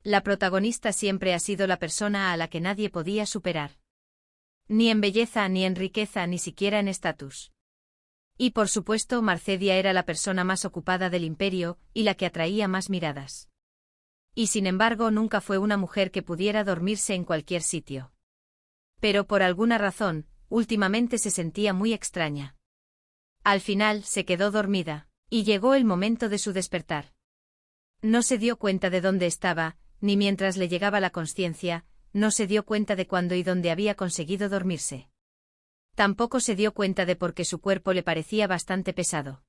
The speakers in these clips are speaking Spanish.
La protagonista siempre ha sido la persona a la que nadie podía superar. Ni en belleza, ni en riqueza, ni siquiera en estatus. Y por supuesto, Marcedia era la persona más ocupada del imperio, y la que atraía más miradas. Y sin embargo, nunca fue una mujer que pudiera dormirse en cualquier sitio. Pero por alguna razón, últimamente se sentía muy extraña. Al final, se quedó dormida, y llegó el momento de su despertar. No se dio cuenta de dónde estaba, ni mientras le llegaba la consciencia, no se dio cuenta de cuándo y dónde había conseguido dormirse. Tampoco se dio cuenta de por qué su cuerpo le parecía bastante pesado.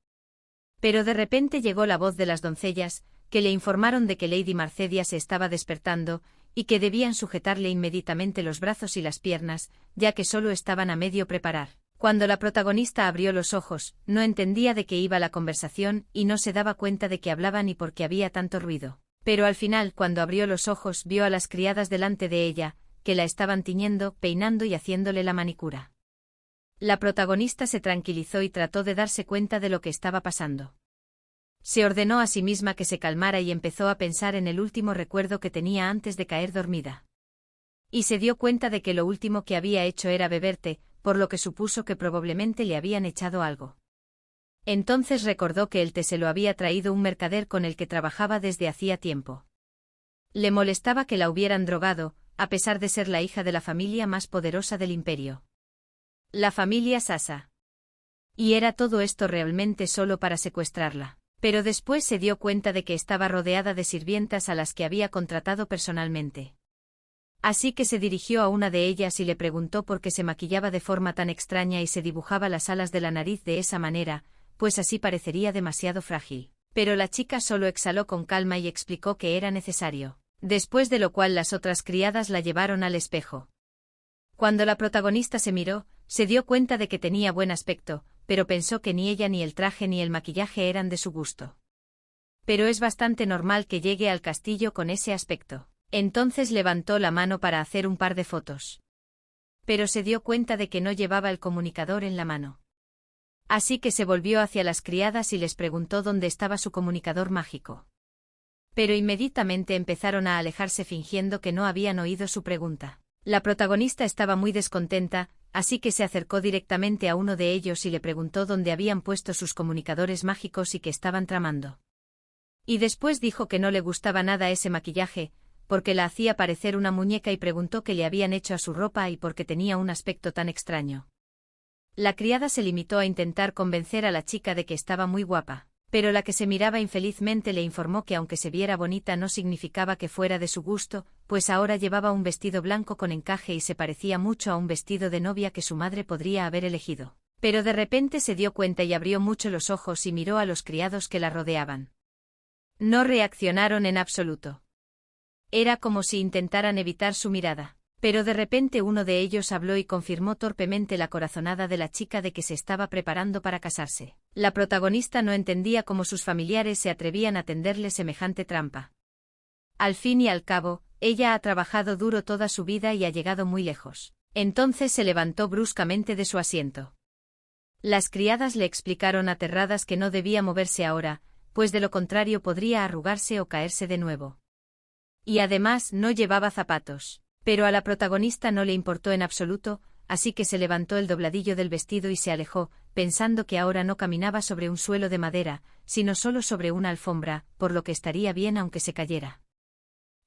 Pero de repente llegó la voz de las doncellas, que le informaron de que Lady Marcedia se estaba despertando, y que debían sujetarle inmediatamente los brazos y las piernas, ya que solo estaban a medio preparar. Cuando la protagonista abrió los ojos, no entendía de qué iba la conversación y no se daba cuenta de que hablaban y por qué había tanto ruido. Pero al final, cuando abrió los ojos, vio a las criadas delante de ella, que la estaban tiñendo, peinando y haciéndole la manicura. La protagonista se tranquilizó y trató de darse cuenta de lo que estaba pasando. Se ordenó a sí misma que se calmara y empezó a pensar en el último recuerdo que tenía antes de caer dormida. Y se dio cuenta de que lo último que había hecho era beber té, por lo que supuso que probablemente le habían echado algo. Entonces recordó que el té se lo había traído un mercader con el que trabajaba desde hacía tiempo. Le molestaba que la hubieran drogado, a pesar de ser la hija de la familia más poderosa del imperio. La familia Sasa. Y era todo esto realmente solo para secuestrarla. Pero después se dio cuenta de que estaba rodeada de sirvientas a las que había contratado personalmente. Así que se dirigió a una de ellas y le preguntó por qué se maquillaba de forma tan extraña y se dibujaba las alas de la nariz de esa manera, pues así parecería demasiado frágil. Pero la chica solo exhaló con calma y explicó que era necesario, después de lo cual las otras criadas la llevaron al espejo. Cuando la protagonista se miró, se dio cuenta de que tenía buen aspecto, pero pensó que ni ella ni el traje ni el maquillaje eran de su gusto. Pero es bastante normal que llegue al castillo con ese aspecto. Entonces levantó la mano para hacer un par de fotos. Pero se dio cuenta de que no llevaba el comunicador en la mano. Así que se volvió hacia las criadas y les preguntó dónde estaba su comunicador mágico. Pero inmediatamente empezaron a alejarse fingiendo que no habían oído su pregunta. La protagonista estaba muy descontenta, así que se acercó directamente a uno de ellos y le preguntó dónde habían puesto sus comunicadores mágicos y qué estaban tramando. Y después dijo que no le gustaba nada ese maquillaje, porque la hacía parecer una muñeca y preguntó qué le habían hecho a su ropa y por qué tenía un aspecto tan extraño. La criada se limitó a intentar convencer a la chica de que estaba muy guapa, pero la que se miraba infelizmente le informó que aunque se viera bonita no significaba que fuera de su gusto, pues ahora llevaba un vestido blanco con encaje y se parecía mucho a un vestido de novia que su madre podría haber elegido. Pero de repente se dio cuenta y abrió mucho los ojos y miró a los criados que la rodeaban. No reaccionaron en absoluto. Era como si intentaran evitar su mirada. Pero de repente uno de ellos habló y confirmó torpemente la corazonada de la chica de que se estaba preparando para casarse. La protagonista no entendía cómo sus familiares se atrevían a tenderle semejante trampa. Al fin y al cabo, ella ha trabajado duro toda su vida y ha llegado muy lejos. Entonces se levantó bruscamente de su asiento. Las criadas le explicaron aterradas que no debía moverse ahora, pues de lo contrario podría arrugarse o caerse de nuevo. Y además no llevaba zapatos. Pero a la protagonista no le importó en absoluto, así que se levantó el dobladillo del vestido y se alejó, pensando que ahora no caminaba sobre un suelo de madera, sino solo sobre una alfombra, por lo que estaría bien aunque se cayera.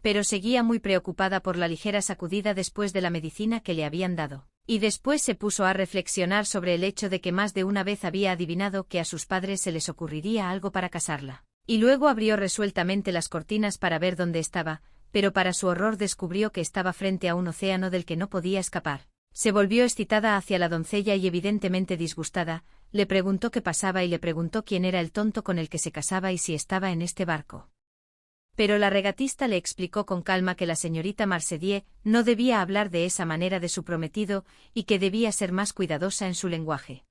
Pero seguía muy preocupada por la ligera sacudida después de la medicina que le habían dado. Y después se puso a reflexionar sobre el hecho de que más de una vez había adivinado que a sus padres se les ocurriría algo para casarla. Y luego abrió resueltamente las cortinas para ver dónde estaba, pero para su horror descubrió que estaba frente a un océano del que no podía escapar. Se volvió excitada hacia la doncella y evidentemente disgustada, le preguntó qué pasaba y le preguntó quién era el tonto con el que se casaba y si estaba en este barco. Pero la regatista le explicó con calma que la señorita Marcedier no debía hablar de esa manera de su prometido y que debía ser más cuidadosa en su lenguaje.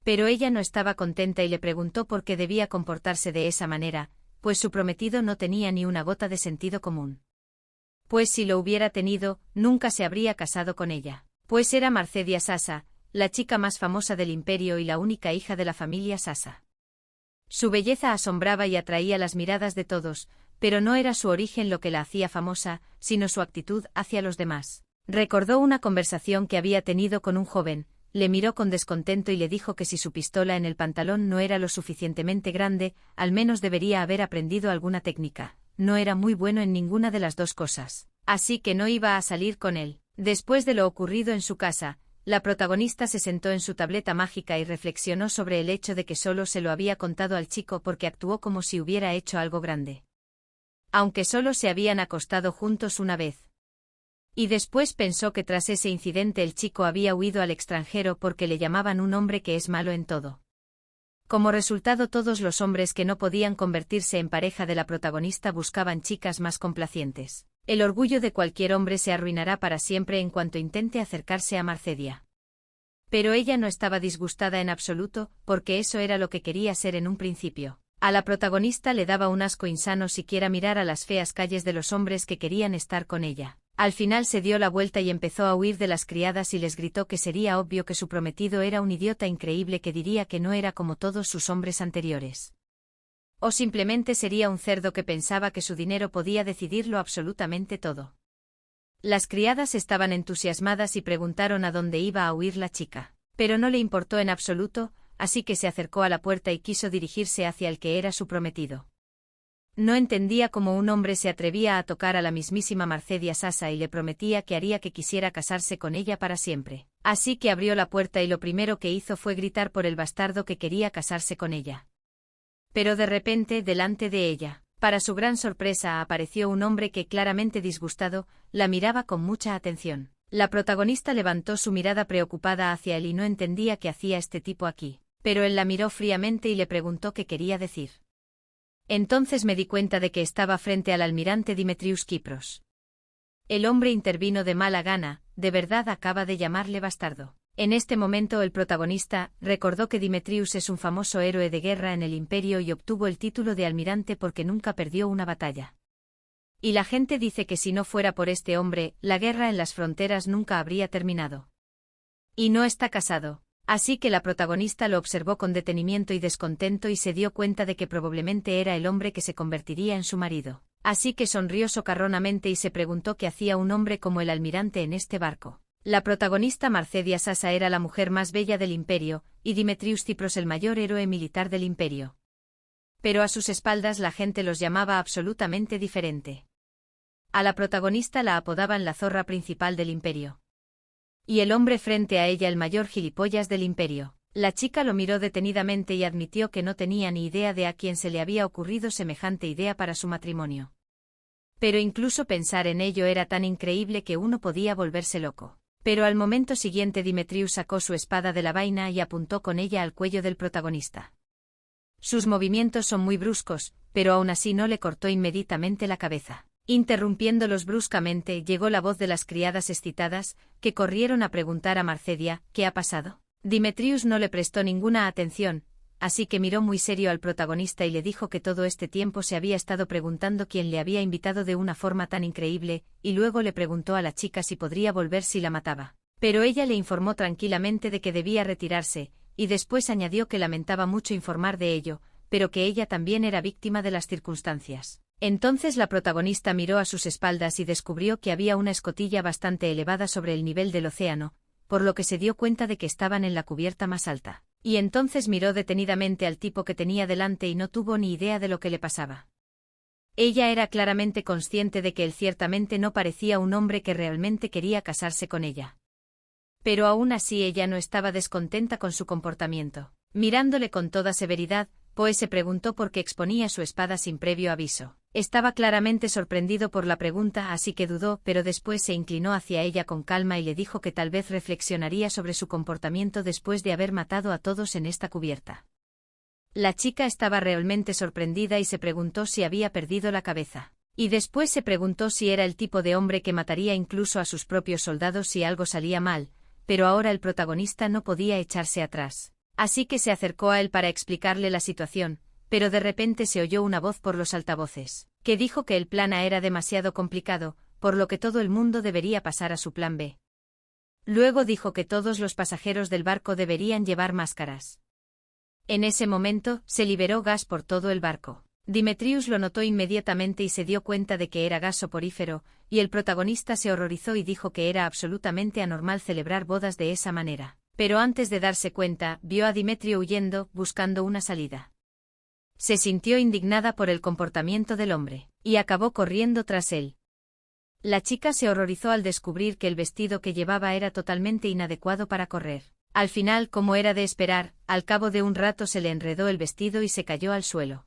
Pero ella no estaba contenta y le preguntó por qué debía comportarse de esa manera, pues su prometido no tenía ni una gota de sentido común. Pues si lo hubiera tenido, nunca se habría casado con ella. Pues era Marcedia Sasa, la chica más famosa del imperio y la única hija de la familia Sasa. Su belleza asombraba y atraía las miradas de todos, pero no era su origen lo que la hacía famosa, sino su actitud hacia los demás. Recordó una conversación que había tenido con un joven, le miró con descontento y le dijo que si su pistola en el pantalón no era lo suficientemente grande, al menos debería haber aprendido alguna técnica. No era muy bueno en ninguna de las dos cosas, así que no iba a salir con él. Después de lo ocurrido en su casa, la protagonista se sentó en su tableta mágica y reflexionó sobre el hecho de que solo se lo había contado al chico porque actuó como si hubiera hecho algo grande. Aunque solo se habían acostado juntos una vez. Y después pensó que tras ese incidente el chico había huido al extranjero porque le llamaban un hombre que es malo en todo. Como resultado, todos los hombres que no podían convertirse en pareja de la protagonista buscaban chicas más complacientes. El orgullo de cualquier hombre se arruinará para siempre en cuanto intente acercarse a Marcedia. Pero ella no estaba disgustada en absoluto, porque eso era lo que quería ser en un principio. A la protagonista le daba un asco insano siquiera mirar a las feas calles de los hombres que querían estar con ella. Al final se dio la vuelta y empezó a huir de las criadas y les gritó que sería obvio que su prometido era un idiota increíble que diría que no era como todos sus hombres anteriores. O simplemente sería un cerdo que pensaba que su dinero podía decidirlo absolutamente todo. Las criadas estaban entusiasmadas y preguntaron a dónde iba a huir la chica. Pero no le importó en absoluto, así que se acercó a la puerta y quiso dirigirse hacia el que era su prometido. No entendía cómo un hombre se atrevía a tocar a la mismísima Marcedia Sasa y le prometía que haría que quisiera casarse con ella para siempre. Así que abrió la puerta y lo primero que hizo fue gritar por el bastardo que quería casarse con ella. Pero de repente, delante de ella, para su gran sorpresa, apareció un hombre que, claramente disgustado, la miraba con mucha atención. La protagonista levantó su mirada preocupada hacia él y no entendía qué hacía este tipo aquí. Pero él la miró fríamente y le preguntó qué quería decir. Entonces me di cuenta de que estaba frente al almirante Dimitrios Kipros. El hombre intervino de mala gana, de verdad acaba de llamarle bastardo. En este momento el protagonista recordó que Dimitrios es un famoso héroe de guerra en el imperio y obtuvo el título de almirante porque nunca perdió una batalla. Y la gente dice que si no fuera por este hombre, la guerra en las fronteras nunca habría terminado. Y no está casado. Así que la protagonista lo observó con detenimiento y descontento y se dio cuenta de que probablemente era el hombre que se convertiría en su marido. Así que sonrió socarronamente y se preguntó qué hacía un hombre como el almirante en este barco. La protagonista Marcedia Sasa era la mujer más bella del imperio, y Dimitrios Kipros el mayor héroe militar del imperio. Pero a sus espaldas la gente los llamaba absolutamente diferente. A la protagonista la apodaban la zorra principal del imperio. Y el hombre frente a ella el mayor gilipollas del imperio. La chica lo miró detenidamente y admitió que no tenía ni idea de a quién se le había ocurrido semejante idea para su matrimonio. Pero incluso pensar en ello era tan increíble que uno podía volverse loco. Pero al momento siguiente Dimitrios sacó su espada de la vaina y apuntó con ella al cuello del protagonista. Sus movimientos son muy bruscos, pero aún así no le cortó inmediatamente la cabeza. Interrumpiéndolos bruscamente, llegó la voz de las criadas excitadas, que corrieron a preguntar a Marcedia, ¿qué ha pasado? Dimitrios no le prestó ninguna atención, así que miró muy serio al protagonista y le dijo que todo este tiempo se había estado preguntando quién le había invitado de una forma tan increíble, y luego le preguntó a la chica si podría volver si la mataba. Pero ella le informó tranquilamente de que debía retirarse, y después añadió que lamentaba mucho informar de ello, pero que ella también era víctima de las circunstancias. Entonces la protagonista miró a sus espaldas y descubrió que había una escotilla bastante elevada sobre el nivel del océano, por lo que se dio cuenta de que estaban en la cubierta más alta. Y entonces miró detenidamente al tipo que tenía delante y no tuvo ni idea de lo que le pasaba. Ella era claramente consciente de que él ciertamente no parecía un hombre que realmente quería casarse con ella. Pero aún así ella no estaba descontenta con su comportamiento. Mirándole con toda severidad, Poe se preguntó por qué exponía su espada sin previo aviso. Estaba claramente sorprendido por la pregunta, así que dudó, pero después se inclinó hacia ella con calma y le dijo que tal vez reflexionaría sobre su comportamiento después de haber matado a todos en esta cubierta. La chica estaba realmente sorprendida y se preguntó si había perdido la cabeza. Y después se preguntó si era el tipo de hombre que mataría incluso a sus propios soldados si algo salía mal, pero ahora el protagonista no podía echarse atrás. Así que se acercó a él para explicarle la situación, pero de repente se oyó una voz por los altavoces, que dijo que el plan A era demasiado complicado, por lo que todo el mundo debería pasar a su plan B. Luego dijo que todos los pasajeros del barco deberían llevar máscaras. En ese momento, se liberó gas por todo el barco. Demetrius lo notó inmediatamente y se dio cuenta de que era gas soporífero, y el protagonista se horrorizó y dijo que era absolutamente anormal celebrar bodas de esa manera. Pero antes de darse cuenta, vio a Demetrio huyendo, buscando una salida. Se sintió indignada por el comportamiento del hombre, y acabó corriendo tras él. La chica se horrorizó al descubrir que el vestido que llevaba era totalmente inadecuado para correr. Al final, como era de esperar, al cabo de un rato se le enredó el vestido y se cayó al suelo.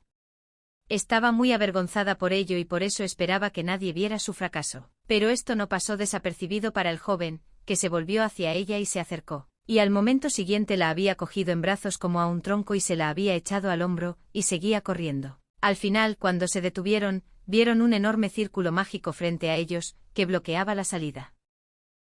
Estaba muy avergonzada por ello y por eso esperaba que nadie viera su fracaso. Pero esto no pasó desapercibido para el joven, que se volvió hacia ella y se acercó. Y al momento siguiente la había cogido en brazos como a un tronco y se la había echado al hombro, y seguía corriendo. Al final, cuando se detuvieron, vieron un enorme círculo mágico frente a ellos, que bloqueaba la salida.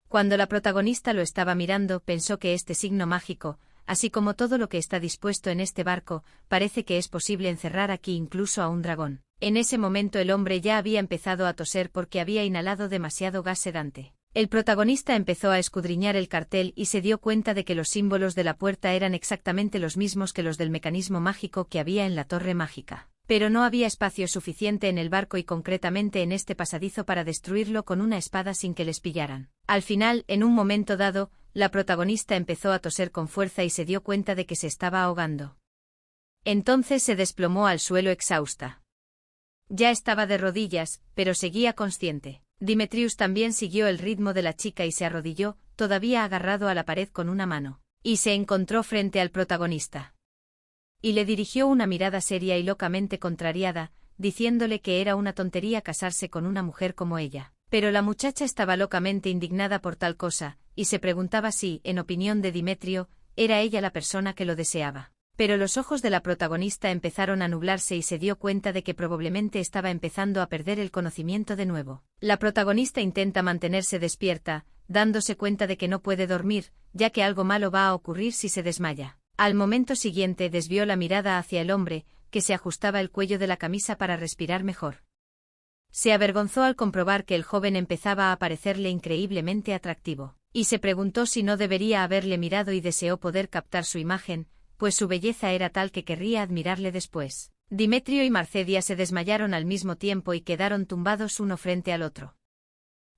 Cuando la protagonista lo estaba mirando, pensó que este signo mágico, así como todo lo que está dispuesto en este barco, parece que es posible encerrar aquí incluso a un dragón. En ese momento el hombre ya había empezado a toser porque había inhalado demasiado gas sedante. El protagonista empezó a escudriñar el cartel y se dio cuenta de que los símbolos de la puerta eran exactamente los mismos que los del mecanismo mágico que había en la torre mágica. Pero no había espacio suficiente en el barco y concretamente en este pasadizo para destruirlo con una espada sin que les pillaran. Al final, en un momento dado, la protagonista empezó a toser con fuerza y se dio cuenta de que se estaba ahogando. Entonces se desplomó al suelo exhausta. Ya estaba de rodillas, pero seguía consciente. Demetrius también siguió el ritmo de la chica y se arrodilló, todavía agarrado a la pared con una mano, y se encontró frente al protagonista. Y le dirigió una mirada seria y locamente contrariada, diciéndole que era una tontería casarse con una mujer como ella. Pero la muchacha estaba locamente indignada por tal cosa, y se preguntaba si, en opinión de Demetrio, era ella la persona que lo deseaba. Pero los ojos de la protagonista empezaron a nublarse y se dio cuenta de que probablemente estaba empezando a perder el conocimiento de nuevo. La protagonista intenta mantenerse despierta, dándose cuenta de que no puede dormir, ya que algo malo va a ocurrir si se desmaya. Al momento siguiente desvió la mirada hacia el hombre, que se ajustaba el cuello de la camisa para respirar mejor. Se avergonzó al comprobar que el joven empezaba a parecerle increíblemente atractivo, y se preguntó si no debería haberle mirado y deseó poder captar su imagen, pues su belleza era tal que querría admirarle después. Demetrio y Marcedia se desmayaron al mismo tiempo y quedaron tumbados uno frente al otro.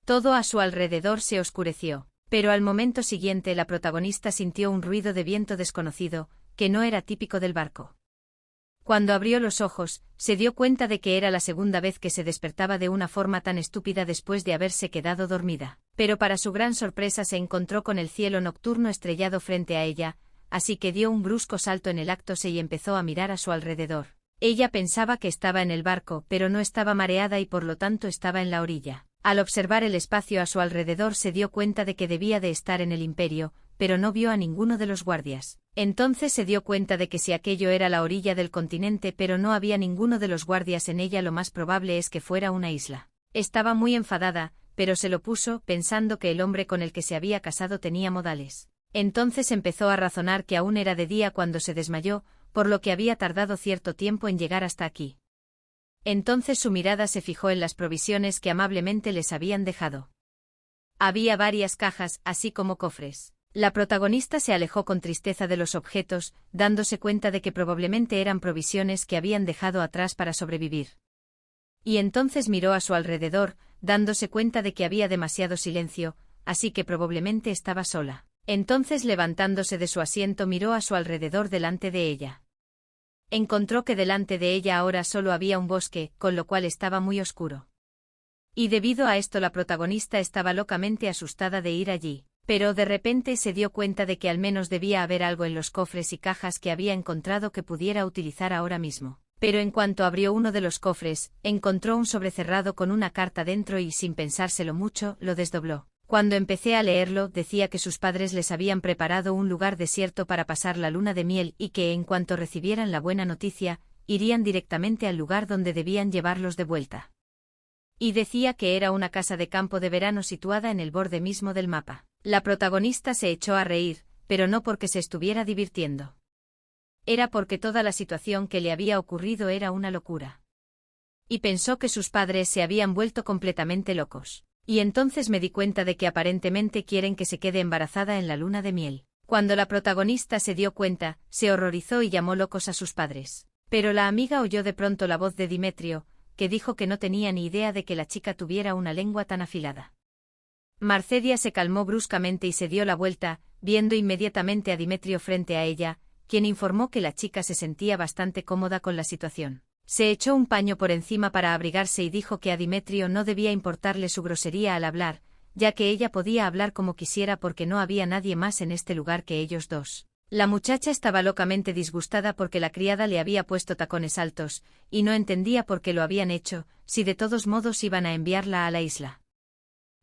Todo a su alrededor se oscureció, pero al momento siguiente la protagonista sintió un ruido de viento desconocido, que no era típico del barco. Cuando abrió los ojos, se dio cuenta de que era la segunda vez que se despertaba de una forma tan estúpida después de haberse quedado dormida. Pero para su gran sorpresa se encontró con el cielo nocturno estrellado frente a ella, así que dio un brusco salto en el acto y empezó a mirar a su alrededor. Ella pensaba que estaba en el barco, pero no estaba mareada y por lo tanto estaba en la orilla. Al observar el espacio a su alrededor se dio cuenta de que debía de estar en el Imperio, pero no vio a ninguno de los guardias. Entonces se dio cuenta de que si aquello era la orilla del continente pero no había ninguno de los guardias en ella, lo más probable es que fuera una isla. Estaba muy enfadada, pero se lo puso, pensando que el hombre con el que se había casado tenía modales. Entonces empezó a razonar que aún era de día cuando se desmayó, por lo que había tardado cierto tiempo en llegar hasta aquí. Entonces su mirada se fijó en las provisiones que amablemente les habían dejado. Había varias cajas, así como cofres. La protagonista se alejó con tristeza de los objetos, dándose cuenta de que probablemente eran provisiones que habían dejado atrás para sobrevivir. Y entonces miró a su alrededor, dándose cuenta de que había demasiado silencio, así que probablemente estaba sola. Entonces, levantándose de su asiento, miró a su alrededor delante de ella. Encontró que delante de ella ahora solo había un bosque, con lo cual estaba muy oscuro. Y debido a esto la protagonista estaba locamente asustada de ir allí. Pero de repente se dio cuenta de que al menos debía haber algo en los cofres y cajas que había encontrado que pudiera utilizar ahora mismo. Pero en cuanto abrió uno de los cofres, encontró un sobre cerrado con una carta dentro y, sin pensárselo mucho, lo desdobló. Cuando empecé a leerlo, decía que sus padres les habían preparado un lugar desierto para pasar la luna de miel y que en cuanto recibieran la buena noticia, irían directamente al lugar donde debían llevarlos de vuelta. Y decía que era una casa de campo de verano situada en el borde mismo del mapa. La protagonista se echó a reír, pero no porque se estuviera divirtiendo. Era porque toda la situación que le había ocurrido era una locura. Y pensó que sus padres se habían vuelto completamente locos. Y entonces me di cuenta de que aparentemente quieren que se quede embarazada en la luna de miel. Cuando la protagonista se dio cuenta, se horrorizó y llamó locos a sus padres. Pero la amiga oyó de pronto la voz de Dimetrio, que dijo que no tenía ni idea de que la chica tuviera una lengua tan afilada. Marcedia se calmó bruscamente y se dio la vuelta, viendo inmediatamente a Dimetrio frente a ella, quien informó que la chica se sentía bastante cómoda con la situación. Se echó un paño por encima para abrigarse y dijo que a Dimetrio no debía importarle su grosería al hablar, ya que ella podía hablar como quisiera porque no había nadie más en este lugar que ellos dos. La muchacha estaba locamente disgustada porque la criada le había puesto tacones altos, y no entendía por qué lo habían hecho, si de todos modos iban a enviarla a la isla.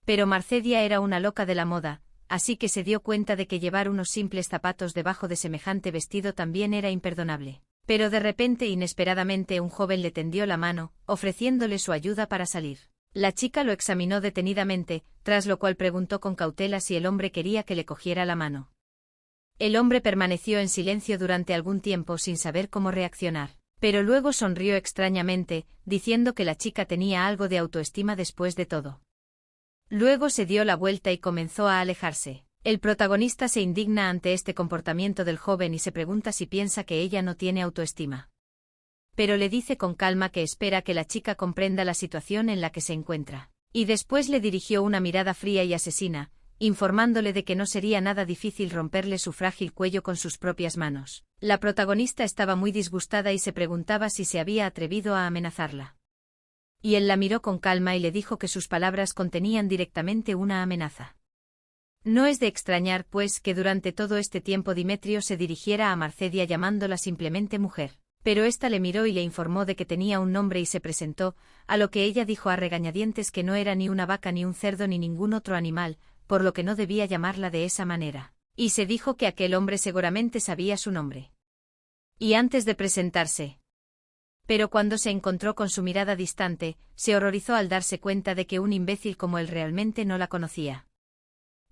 Pero Marcedia era una loca de la moda, así que se dio cuenta de que llevar unos simples zapatos debajo de semejante vestido también era imperdonable. Pero de repente inesperadamente un joven le tendió la mano, ofreciéndole su ayuda para salir. La chica lo examinó detenidamente, tras lo cual preguntó con cautela si el hombre quería que le cogiera la mano. El hombre permaneció en silencio durante algún tiempo sin saber cómo reaccionar, pero luego sonrió extrañamente, diciendo que la chica tenía algo de autoestima después de todo. Luego se dio la vuelta y comenzó a alejarse. El protagonista se indigna ante este comportamiento del joven y se pregunta si piensa que ella no tiene autoestima. Pero le dice con calma que espera que la chica comprenda la situación en la que se encuentra. Y después le dirigió una mirada fría y asesina, informándole de que no sería nada difícil romperle su frágil cuello con sus propias manos. La protagonista estaba muy disgustada y se preguntaba si se había atrevido a amenazarla. Y él la miró con calma y le dijo que sus palabras contenían directamente una amenaza. No es de extrañar, pues, que durante todo este tiempo Dimetrio se dirigiera a Marcedia llamándola simplemente mujer. Pero ésta le miró y le informó de que tenía un nombre y se presentó, a lo que ella dijo a regañadientes que no era ni una vaca ni un cerdo ni ningún otro animal, por lo que no debía llamarla de esa manera. Y se dijo que aquel hombre seguramente sabía su nombre. Y antes de presentarse. Pero cuando se encontró con su mirada distante, se horrorizó al darse cuenta de que un imbécil como él realmente no la conocía.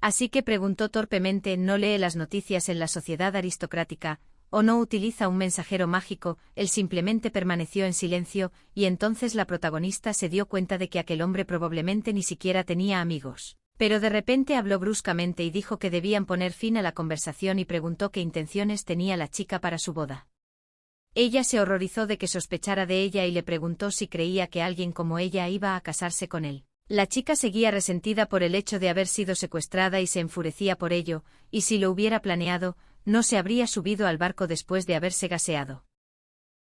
Así que preguntó torpemente: ¿no lee las noticias en la sociedad aristocrática, o no utiliza un mensajero mágico? Él simplemente permaneció en silencio, y entonces la protagonista se dio cuenta de que aquel hombre probablemente ni siquiera tenía amigos. Pero de repente habló bruscamente y dijo que debían poner fin a la conversación y preguntó qué intenciones tenía la chica para su boda. Ella se horrorizó de que sospechara de ella y le preguntó si creía que alguien como ella iba a casarse con él. La chica seguía resentida por el hecho de haber sido secuestrada y se enfurecía por ello, y si lo hubiera planeado, no se habría subido al barco después de haberse gaseado.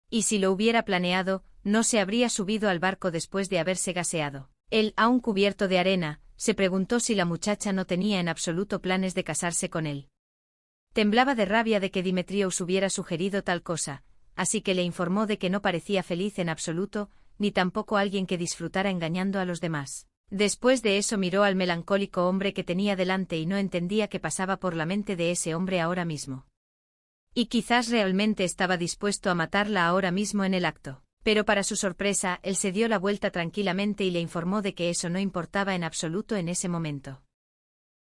Y si lo hubiera planeado, no se habría subido al barco después de haberse gaseado. Él, aún cubierto de arena, se preguntó si la muchacha no tenía en absoluto planes de casarse con él. Temblaba de rabia de que Dimitrios hubiera sugerido tal cosa, así que le informó de que no parecía feliz en absoluto, ni tampoco alguien que disfrutara engañando a los demás. Después de eso miró al melancólico hombre que tenía delante y no entendía qué pasaba por la mente de ese hombre ahora mismo. Y quizás realmente estaba dispuesto a matarla ahora mismo en el acto. Pero para su sorpresa, él se dio la vuelta tranquilamente y le informó de que eso no importaba en absoluto en ese momento.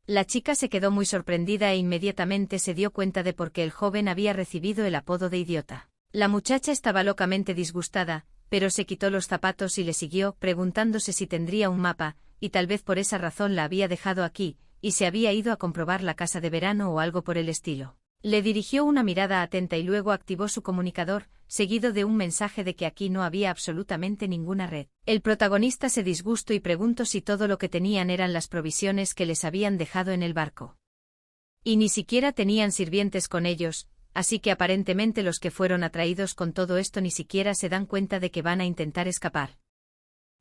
La chica se quedó muy sorprendida e inmediatamente se dio cuenta de por qué el joven había recibido el apodo de idiota. La muchacha estaba locamente disgustada, pero se quitó los zapatos y le siguió, preguntándose si tendría un mapa, y tal vez por esa razón la había dejado aquí, y se había ido a comprobar la casa de verano o algo por el estilo. Le dirigió una mirada atenta y luego activó su comunicador, seguido de un mensaje de que aquí no había absolutamente ninguna red. El protagonista se disgustó y preguntó si todo lo que tenían eran las provisiones que les habían dejado en el barco. Y ni siquiera tenían sirvientes con ellos, así que aparentemente los que fueron atraídos con todo esto ni siquiera se dan cuenta de que van a intentar escapar.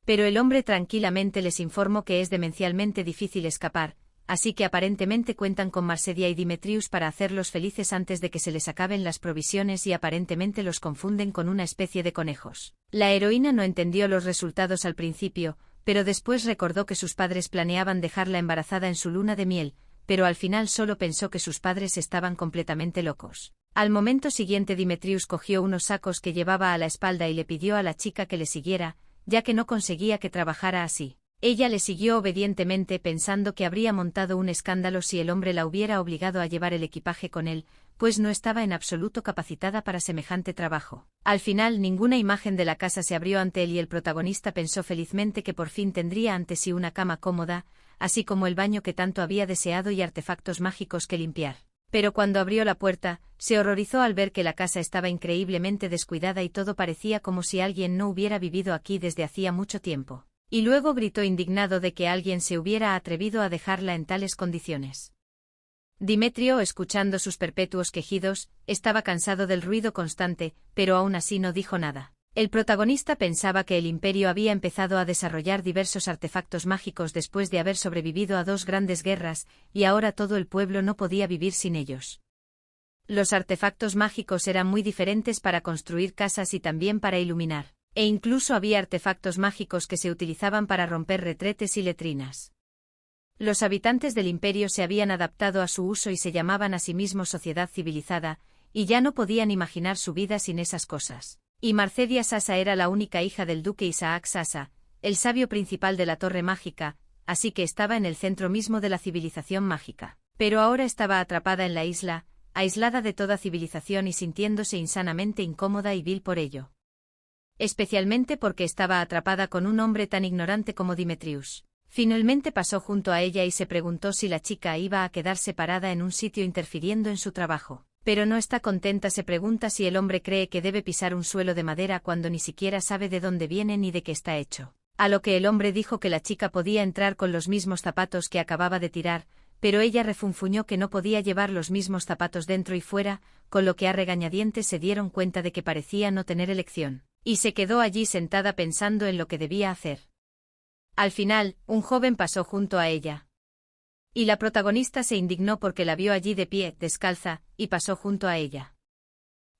Pero el hombre tranquilamente les informó que es demencialmente difícil escapar, así que aparentemente cuentan con Marcedia y Dimitrios para hacerlos felices antes de que se les acaben las provisiones y aparentemente los confunden con una especie de conejos. La heroína no entendió los resultados al principio, pero después recordó que sus padres planeaban dejarla embarazada en su luna de miel, pero al final solo pensó que sus padres estaban completamente locos. Al momento siguiente Dimitrios cogió unos sacos que llevaba a la espalda y le pidió a la chica que le siguiera, ya que no conseguía que trabajara así. Ella le siguió obedientemente pensando que habría montado un escándalo si el hombre la hubiera obligado a llevar el equipaje con él, pues no estaba en absoluto capacitada para semejante trabajo. Al final ninguna imagen de la casa se abrió ante él y el protagonista pensó felizmente que por fin tendría ante sí una cama cómoda, así como el baño que tanto había deseado y artefactos mágicos que limpiar. Pero cuando abrió la puerta, se horrorizó al ver que la casa estaba increíblemente descuidada y todo parecía como si alguien no hubiera vivido aquí desde hacía mucho tiempo. Y luego gritó indignado de que alguien se hubiera atrevido a dejarla en tales condiciones. Demetrio, escuchando sus perpetuos quejidos, estaba cansado del ruido constante, pero aún así no dijo nada. El protagonista pensaba que el Imperio había empezado a desarrollar diversos artefactos mágicos después de haber sobrevivido a 2 grandes guerras, y ahora todo el pueblo no podía vivir sin ellos. Los artefactos mágicos eran muy diferentes para construir casas y también para iluminar, e incluso había artefactos mágicos que se utilizaban para romper retretes y letrinas. Los habitantes del Imperio se habían adaptado a su uso y se llamaban a sí mismos sociedad civilizada, y ya no podían imaginar su vida sin esas cosas. Y Marcedia Sasa era la única hija del duque Isaac Sasa, el sabio principal de la Torre Mágica, así que estaba en el centro mismo de la civilización mágica. Pero ahora estaba atrapada en la isla, aislada de toda civilización y sintiéndose insanamente incómoda y vil por ello. Especialmente porque estaba atrapada con un hombre tan ignorante como Demetrius. Finalmente pasó junto a ella y se preguntó si la chica iba a quedarse parada en un sitio interfiriendo en su trabajo. Pero no está contenta, se pregunta si el hombre cree que debe pisar un suelo de madera cuando ni siquiera sabe de dónde viene ni de qué está hecho. A lo que el hombre dijo que la chica podía entrar con los mismos zapatos que acababa de tirar, pero ella refunfuñó que no podía llevar los mismos zapatos dentro y fuera, con lo que a regañadientes se dieron cuenta de que parecía no tener elección, y se quedó allí sentada pensando en lo que debía hacer. Al final, un joven pasó junto a ella. Y la protagonista se indignó porque la vio allí de pie, descalza, y pasó junto a ella.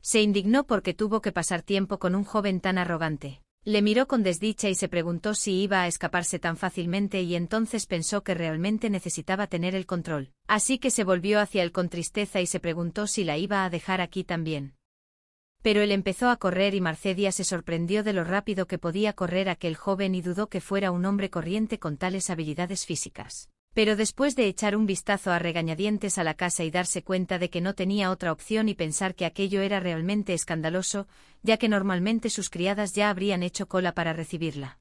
Se indignó porque tuvo que pasar tiempo con un joven tan arrogante. Le miró con desdicha y se preguntó si iba a escaparse tan fácilmente y entonces pensó que realmente necesitaba tener el control. Así que se volvió hacia él con tristeza y se preguntó si la iba a dejar aquí también. Pero él empezó a correr y Marcedia se sorprendió de lo rápido que podía correr aquel joven y dudó que fuera un hombre corriente con tales habilidades físicas. Pero después de echar un vistazo a regañadientes a la casa y darse cuenta de que no tenía otra opción y pensar que aquello era realmente escandaloso, ya que normalmente sus criadas ya habrían hecho cola para recibirla.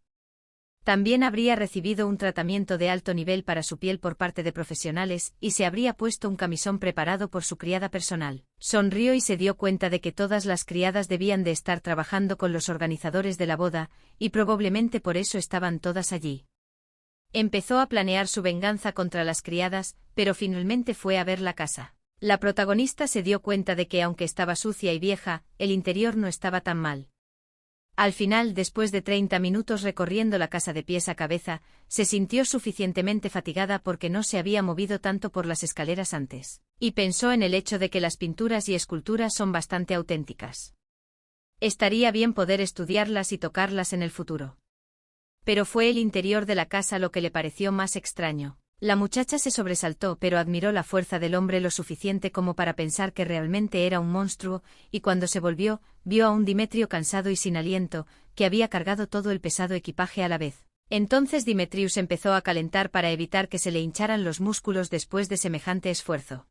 También habría recibido un tratamiento de alto nivel para su piel por parte de profesionales y se habría puesto un camisón preparado por su criada personal. Sonrió y se dio cuenta de que todas las criadas debían de estar trabajando con los organizadores de la boda, y probablemente por eso estaban todas allí. Empezó a planear su venganza contra las criadas, pero finalmente fue a ver la casa. La protagonista se dio cuenta de que aunque estaba sucia y vieja, el interior no estaba tan mal. Al final, después de 30 minutos recorriendo la casa de pies a cabeza, se sintió suficientemente fatigada porque no se había movido tanto por las escaleras antes, y pensó en el hecho de que las pinturas y esculturas son bastante auténticas. Estaría bien poder estudiarlas y tocarlas en el futuro. Pero fue el interior de la casa lo que le pareció más extraño. La muchacha se sobresaltó pero admiró la fuerza del hombre lo suficiente como para pensar que realmente era un monstruo, y cuando se volvió, vio a un Demetrio cansado y sin aliento, que había cargado todo el pesado equipaje a la vez. Entonces Demetrius empezó a calentar para evitar que se le hincharan los músculos después de semejante esfuerzo.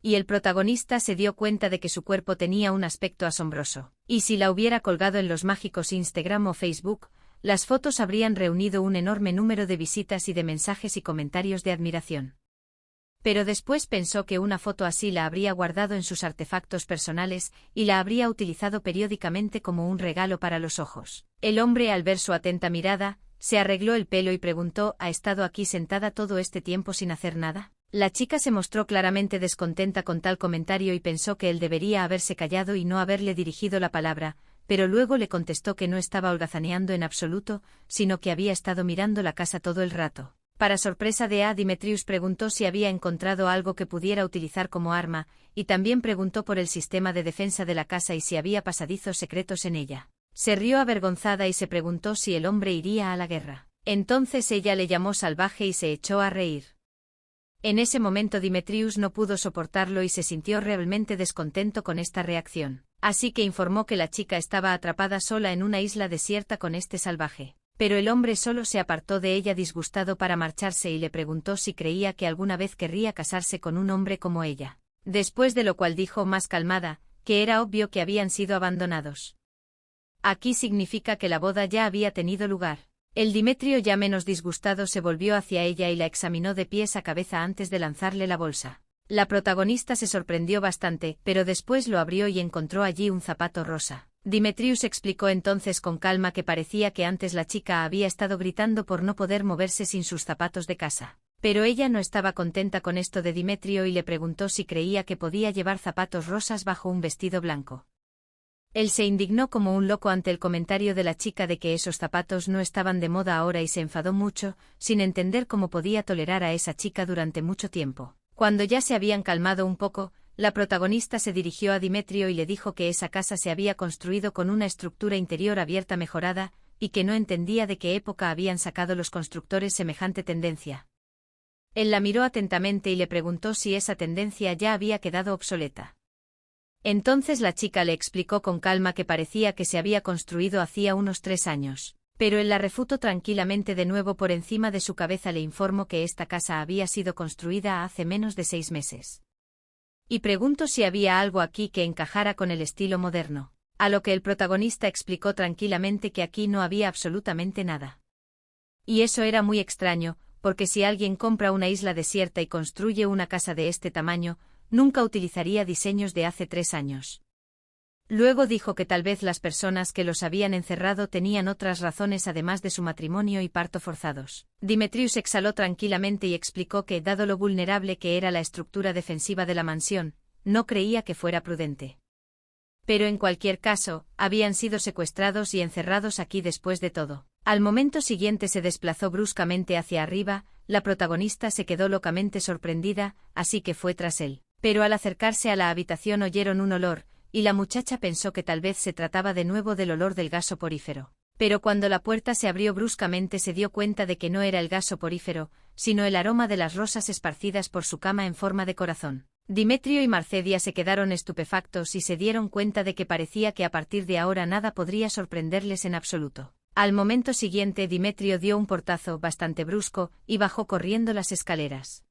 Y el protagonista se dio cuenta de que su cuerpo tenía un aspecto asombroso, y si la hubiera colgado en los mágicos Instagram o Facebook, las fotos habrían reunido un enorme número de visitas y de mensajes y comentarios de admiración. Pero después pensó que una foto así la habría guardado en sus artefactos personales y la habría utilizado periódicamente como un regalo para los ojos. El hombre, al ver su atenta mirada, se arregló el pelo y preguntó: ¿ha estado aquí sentada todo este tiempo sin hacer nada? La chica se mostró claramente descontenta con tal comentario y pensó que él debería haberse callado y no haberle dirigido la palabra, pero luego le contestó que no estaba holgazaneando en absoluto, sino que había estado mirando la casa todo el rato. Para sorpresa de Demetrius preguntó si había encontrado algo que pudiera utilizar como arma, y también preguntó por el sistema de defensa de la casa y si había pasadizos secretos en ella. Se rió avergonzada y se preguntó si el hombre iría a la guerra. Entonces ella le llamó salvaje y se echó a reír. En ese momento Demetrius no pudo soportarlo y se sintió realmente descontento con esta reacción. Así que informó que la chica estaba atrapada sola en una isla desierta con este salvaje. Pero el hombre solo se apartó de ella disgustado para marcharse y le preguntó si creía que alguna vez querría casarse con un hombre como ella. Después de lo cual dijo más calmada, que era obvio que habían sido abandonados. Aquí significa que la boda ya había tenido lugar. El Demetrio, ya menos disgustado, se volvió hacia ella y la examinó de pies a cabeza antes de lanzarle la bolsa. La protagonista se sorprendió bastante, pero después lo abrió y encontró allí un zapato rosa. Demetrius explicó entonces con calma que parecía que antes la chica había estado gritando por no poder moverse sin sus zapatos de casa. Pero ella no estaba contenta con esto de Demetrio y le preguntó si creía que podía llevar zapatos rosas bajo un vestido blanco. Él se indignó como un loco ante el comentario de la chica de que esos zapatos no estaban de moda ahora y se enfadó mucho, sin entender cómo podía tolerar a esa chica durante mucho tiempo. Cuando ya se habían calmado un poco, la protagonista se dirigió a Demetrio y le dijo que esa casa se había construido con una estructura interior abierta mejorada, y que no entendía de qué época habían sacado los constructores semejante tendencia. Él la miró atentamente y le preguntó si esa tendencia ya había quedado obsoleta. Entonces la chica le explicó con calma que parecía que se había construido hacía unos 3 años. Pero él la refutó tranquilamente de nuevo por encima de su cabeza le informó que esta casa había sido construida hace menos de 6 meses. Y preguntó si había algo aquí que encajara con el estilo moderno. A lo que el protagonista explicó tranquilamente que aquí no había absolutamente nada. Y eso era muy extraño, porque si alguien compra una isla desierta y construye una casa de este tamaño, nunca utilizaría diseños de hace 3 años. Luego dijo que tal vez las personas que los habían encerrado tenían otras razones además de su matrimonio y parto forzados. Demetrius exhaló tranquilamente y explicó que, dado lo vulnerable que era la estructura defensiva de la mansión, no creía que fuera prudente. Pero en cualquier caso, habían sido secuestrados y encerrados aquí después de todo. Al momento siguiente se desplazó bruscamente hacia arriba, la protagonista se quedó locamente sorprendida, así que fue tras él. Pero al acercarse a la habitación oyeron un olor, y la muchacha pensó que tal vez se trataba de nuevo del olor del gas soporífero. Pero cuando la puerta se abrió bruscamente se dio cuenta de que no era el gas soporífero, sino el aroma de las rosas esparcidas por su cama en forma de corazón. Demetrio y Marcedia se quedaron estupefactos y se dieron cuenta de que parecía que a partir de ahora nada podría sorprenderles en absoluto. Al momento siguiente Demetrio dio un portazo bastante brusco y bajó corriendo las escaleras.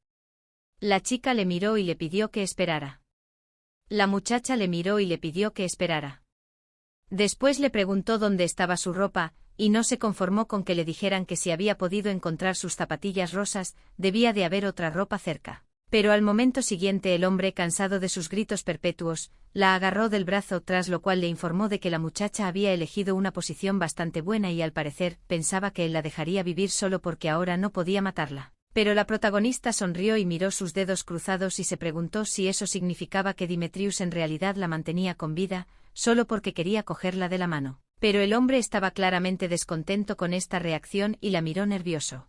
La chica le miró y le pidió que esperara. La muchacha le miró y le pidió que esperara. Después le preguntó dónde estaba su ropa, y no se conformó con que le dijeran que si había podido encontrar sus zapatillas rosas, debía de haber otra ropa cerca. Pero al momento siguiente el hombre, cansado de sus gritos perpetuos, la agarró del brazo, tras lo cual le informó de que la muchacha había elegido una posición bastante buena y al parecer pensaba que él la dejaría vivir solo porque ahora no podía matarla. Pero la protagonista sonrió y miró sus dedos cruzados y se preguntó si eso significaba que Demetrius en realidad la mantenía con vida, solo porque quería cogerla de la mano. Pero el hombre estaba claramente descontento con esta reacción y la miró nervioso.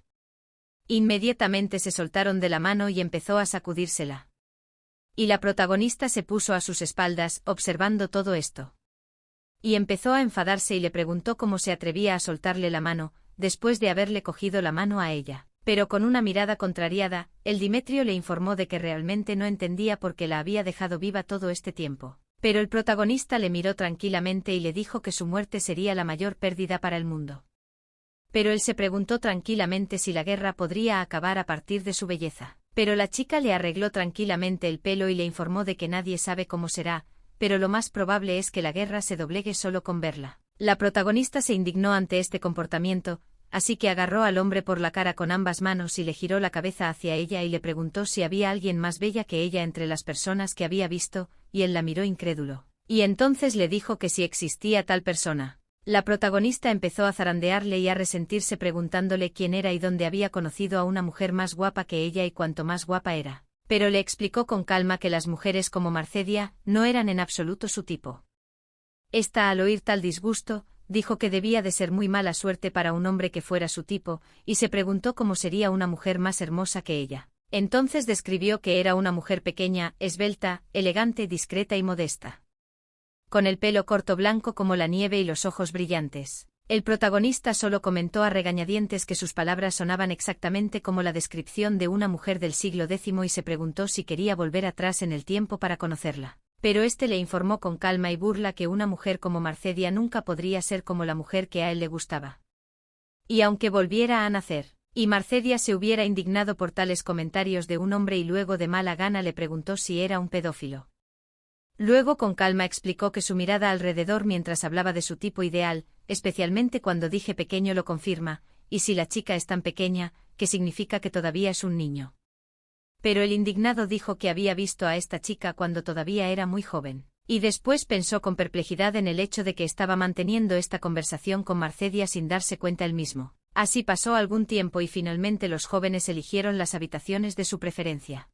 Inmediatamente se soltaron de la mano y empezó a sacudírsela. Y la protagonista se puso a sus espaldas, observando todo esto. Y empezó a enfadarse y le preguntó cómo se atrevía a soltarle la mano, después de haberle cogido la mano a ella. Pero con una mirada contrariada, el Demetrio le informó de que realmente no entendía por qué la había dejado viva todo este tiempo. Pero el protagonista le miró tranquilamente y le dijo que su muerte sería la mayor pérdida para el mundo. Pero él se preguntó tranquilamente si la guerra podría acabar a partir de su belleza. Pero la chica le arregló tranquilamente el pelo y le informó de que nadie sabe cómo será, pero lo más probable es que la guerra se doblegue solo con verla. La protagonista se indignó ante este comportamiento, así que agarró al hombre por la cara con ambas manos y le giró la cabeza hacia ella y le preguntó si había alguien más bella que ella entre las personas que había visto, y él la miró incrédulo. Y entonces le dijo que si existía tal persona. La protagonista empezó a zarandearle y a resentirse preguntándole quién era y dónde había conocido a una mujer más guapa que ella y cuanto más guapa era. Pero le explicó con calma que las mujeres como Marcedia no eran en absoluto su tipo. Esta, al oír tal disgusto, dijo que debía de ser muy mala suerte para un hombre que fuera su tipo, y se preguntó cómo sería una mujer más hermosa que ella. Entonces describió que era una mujer pequeña, esbelta, elegante, discreta y modesta. Con el pelo corto blanco como la nieve y los ojos brillantes. El protagonista solo comentó a regañadientes que sus palabras sonaban exactamente como la descripción de una mujer del siglo X y se preguntó si quería volver atrás en el tiempo para conocerla. Pero este le informó con calma y burla que una mujer como Marcedia nunca podría ser como la mujer que a él le gustaba. Y aunque volviera a nacer, y Marcedia se hubiera indignado por tales comentarios de un hombre y luego de mala gana le preguntó si era un pedófilo. Luego con calma explicó que su mirada alrededor mientras hablaba de su tipo ideal, especialmente cuando dije pequeño, lo confirma, y si la chica es tan pequeña, ¿qué significa que todavía es un niño? Pero el indignado dijo que había visto a esta chica cuando todavía era muy joven. Y después pensó con perplejidad en el hecho de que estaba manteniendo esta conversación con Marcedia sin darse cuenta él mismo. Así pasó algún tiempo y finalmente los jóvenes eligieron las habitaciones de su preferencia.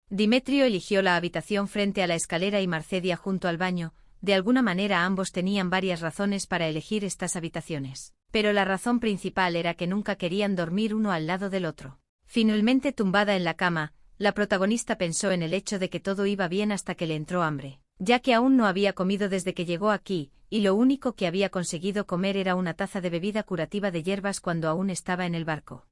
Dimetrio eligió la habitación frente a la escalera y Marcedia junto al baño. De alguna manera ambos tenían varias razones para elegir estas habitaciones. Pero la razón principal era que nunca querían dormir uno al lado del otro. Finalmente tumbada en la cama, la protagonista pensó en el hecho de que todo iba bien hasta que le entró hambre, ya que aún no había comido desde que llegó aquí, y lo único que había conseguido comer era una taza de bebida curativa de hierbas cuando aún estaba en el barco.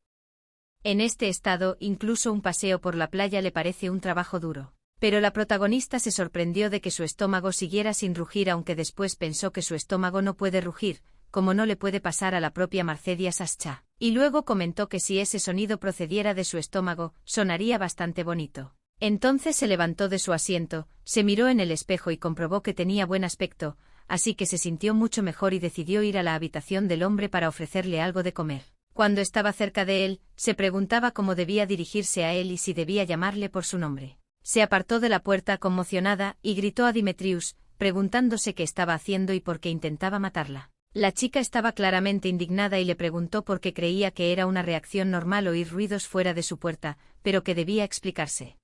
En este estado, incluso un paseo por la playa le parece un trabajo duro. Pero la protagonista se sorprendió de que su estómago siguiera sin rugir, aunque después pensó que su estómago no puede rugir, como no le puede pasar a la propia Marcedia Sascha. Y luego comentó que si ese sonido procediera de su estómago, sonaría bastante bonito. Entonces se levantó de su asiento, se miró en el espejo y comprobó que tenía buen aspecto, así que se sintió mucho mejor y decidió ir a la habitación del hombre para ofrecerle algo de comer. Cuando estaba cerca de él, se preguntaba cómo debía dirigirse a él y si debía llamarle por su nombre. Se apartó de la puerta conmocionada y gritó a Demetrius, preguntándose qué estaba haciendo y por qué intentaba matarla. La chica estaba claramente indignada y le preguntó por qué creía que era una reacción normal oír ruidos fuera de su puerta, pero que debía explicarse.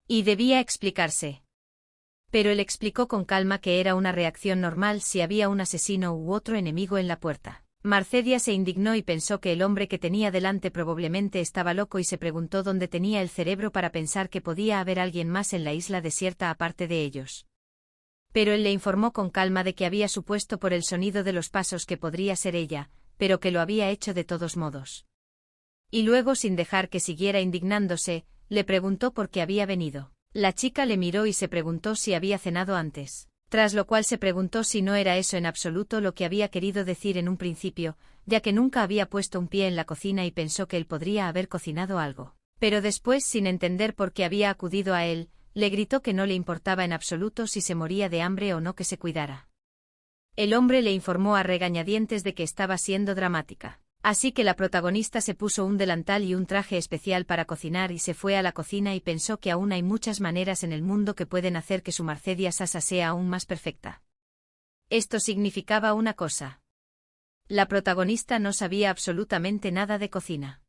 Y debía explicarse. Pero él explicó con calma que era una reacción normal si había un asesino u otro enemigo en la puerta. Marcedia se indignó y pensó que el hombre que tenía delante probablemente estaba loco y se preguntó dónde tenía el cerebro para pensar que podía haber alguien más en la isla desierta aparte de ellos. Pero él le informó con calma de que había supuesto por el sonido de los pasos que podría ser ella, pero que lo había hecho de todos modos. Y luego, sin dejar que siguiera indignándose, le preguntó por qué había venido. La chica le miró y se preguntó si había cenado antes. Tras lo cual se preguntó si no era eso en absoluto lo que había querido decir en un principio, ya que nunca había puesto un pie en la cocina y pensó que él podría haber cocinado algo. Pero después, sin entender por qué había acudido a él, le gritó que no le importaba en absoluto si se moría de hambre o no, que se cuidara. El hombre le informó a regañadientes de que estaba siendo dramática. Así que la protagonista se puso un delantal y un traje especial para cocinar y se fue a la cocina y pensó que aún hay muchas maneras en el mundo que pueden hacer que su Marcedia Sasha sea aún más perfecta. Esto significaba una cosa. La protagonista no sabía absolutamente nada de cocina.